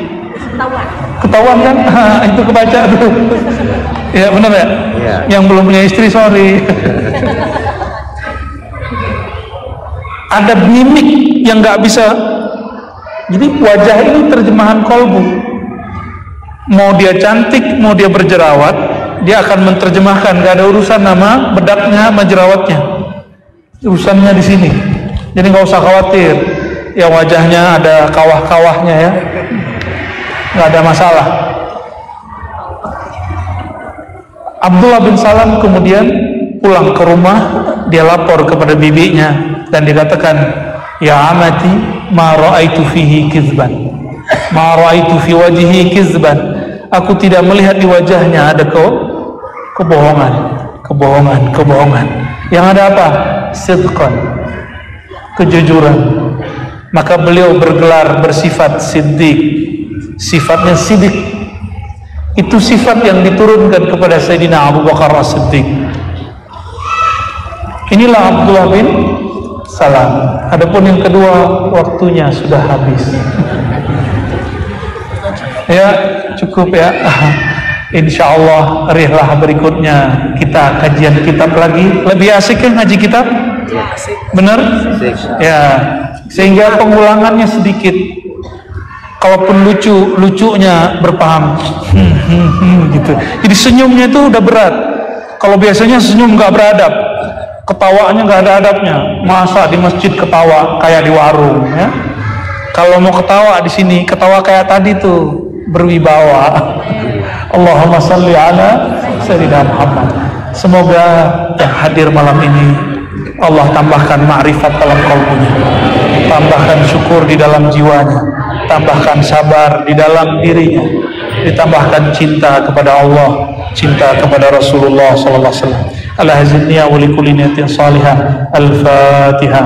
ketahuan kan? Itu kebaca tuh. Ya benar ya? Ya. Yang belum punya istri, sorry. Ada mimik yang nggak bisa. Jadi wajah ini terjemahan kolbu. Mau dia cantik, mau dia berjerawat, dia akan menerjemahkan. Gak ada urusan nama bedaknya sama jerawatnya. Urusannya di sini. Jadi nggak usah khawatir. Yang wajahnya ada kawah-kawahnya ya, nggak ada masalah. Abdullah bin Salam kemudian pulang ke rumah. Dia lapor kepada bibinya. Dan dikatakan, ya amati, ma ra'aitu fihi kizban, ma ra'aitu fi wajhihi kizban. Aku tidak melihat di wajahnya ada kebohongan, kebohongan, kebohongan. Yang ada apa? Sidqan, kejujuran. Maka beliau bergelar bersifat siddiq. Sifatnya siddiq itu sifat yang diturunkan kepada Sayyidina Abu Bakar As-Siddiq. Inilah Abdullah bin Salam. Adapun yang kedua, waktunya sudah habis. Ya, cukup ya. Insya Allah rihlah berikutnya kita kajian kitab lagi. Lebih asik kan ngaji kitab? Benar? Ya, sehingga pengulangannya sedikit. Kalaupun lucunya berpaham. Gitu. Jadi senyumnya itu udah berat. Kalau biasanya senyum nggak beradab, ketawaannya nggak ada adabnya. Masa di masjid ketawa kayak di warung ya? Kalau mau ketawa di sini, ketawa kayak tadi tuh, berwibawa. Allahumma salli ala Sayyidina Muhammad. Semoga yang hadir malam ini Allah tambahkan ma'rifat dalam qalbunya, tambahkan syukur di dalam jiwanya, tambahkan sabar di dalam dirinya, ditambahkan cinta kepada Allah, cinta kepada Rasulullah sallallahu alaihi wasallam. Ala hazinniya wa likulli niyatin salihah. Al-Fatihah.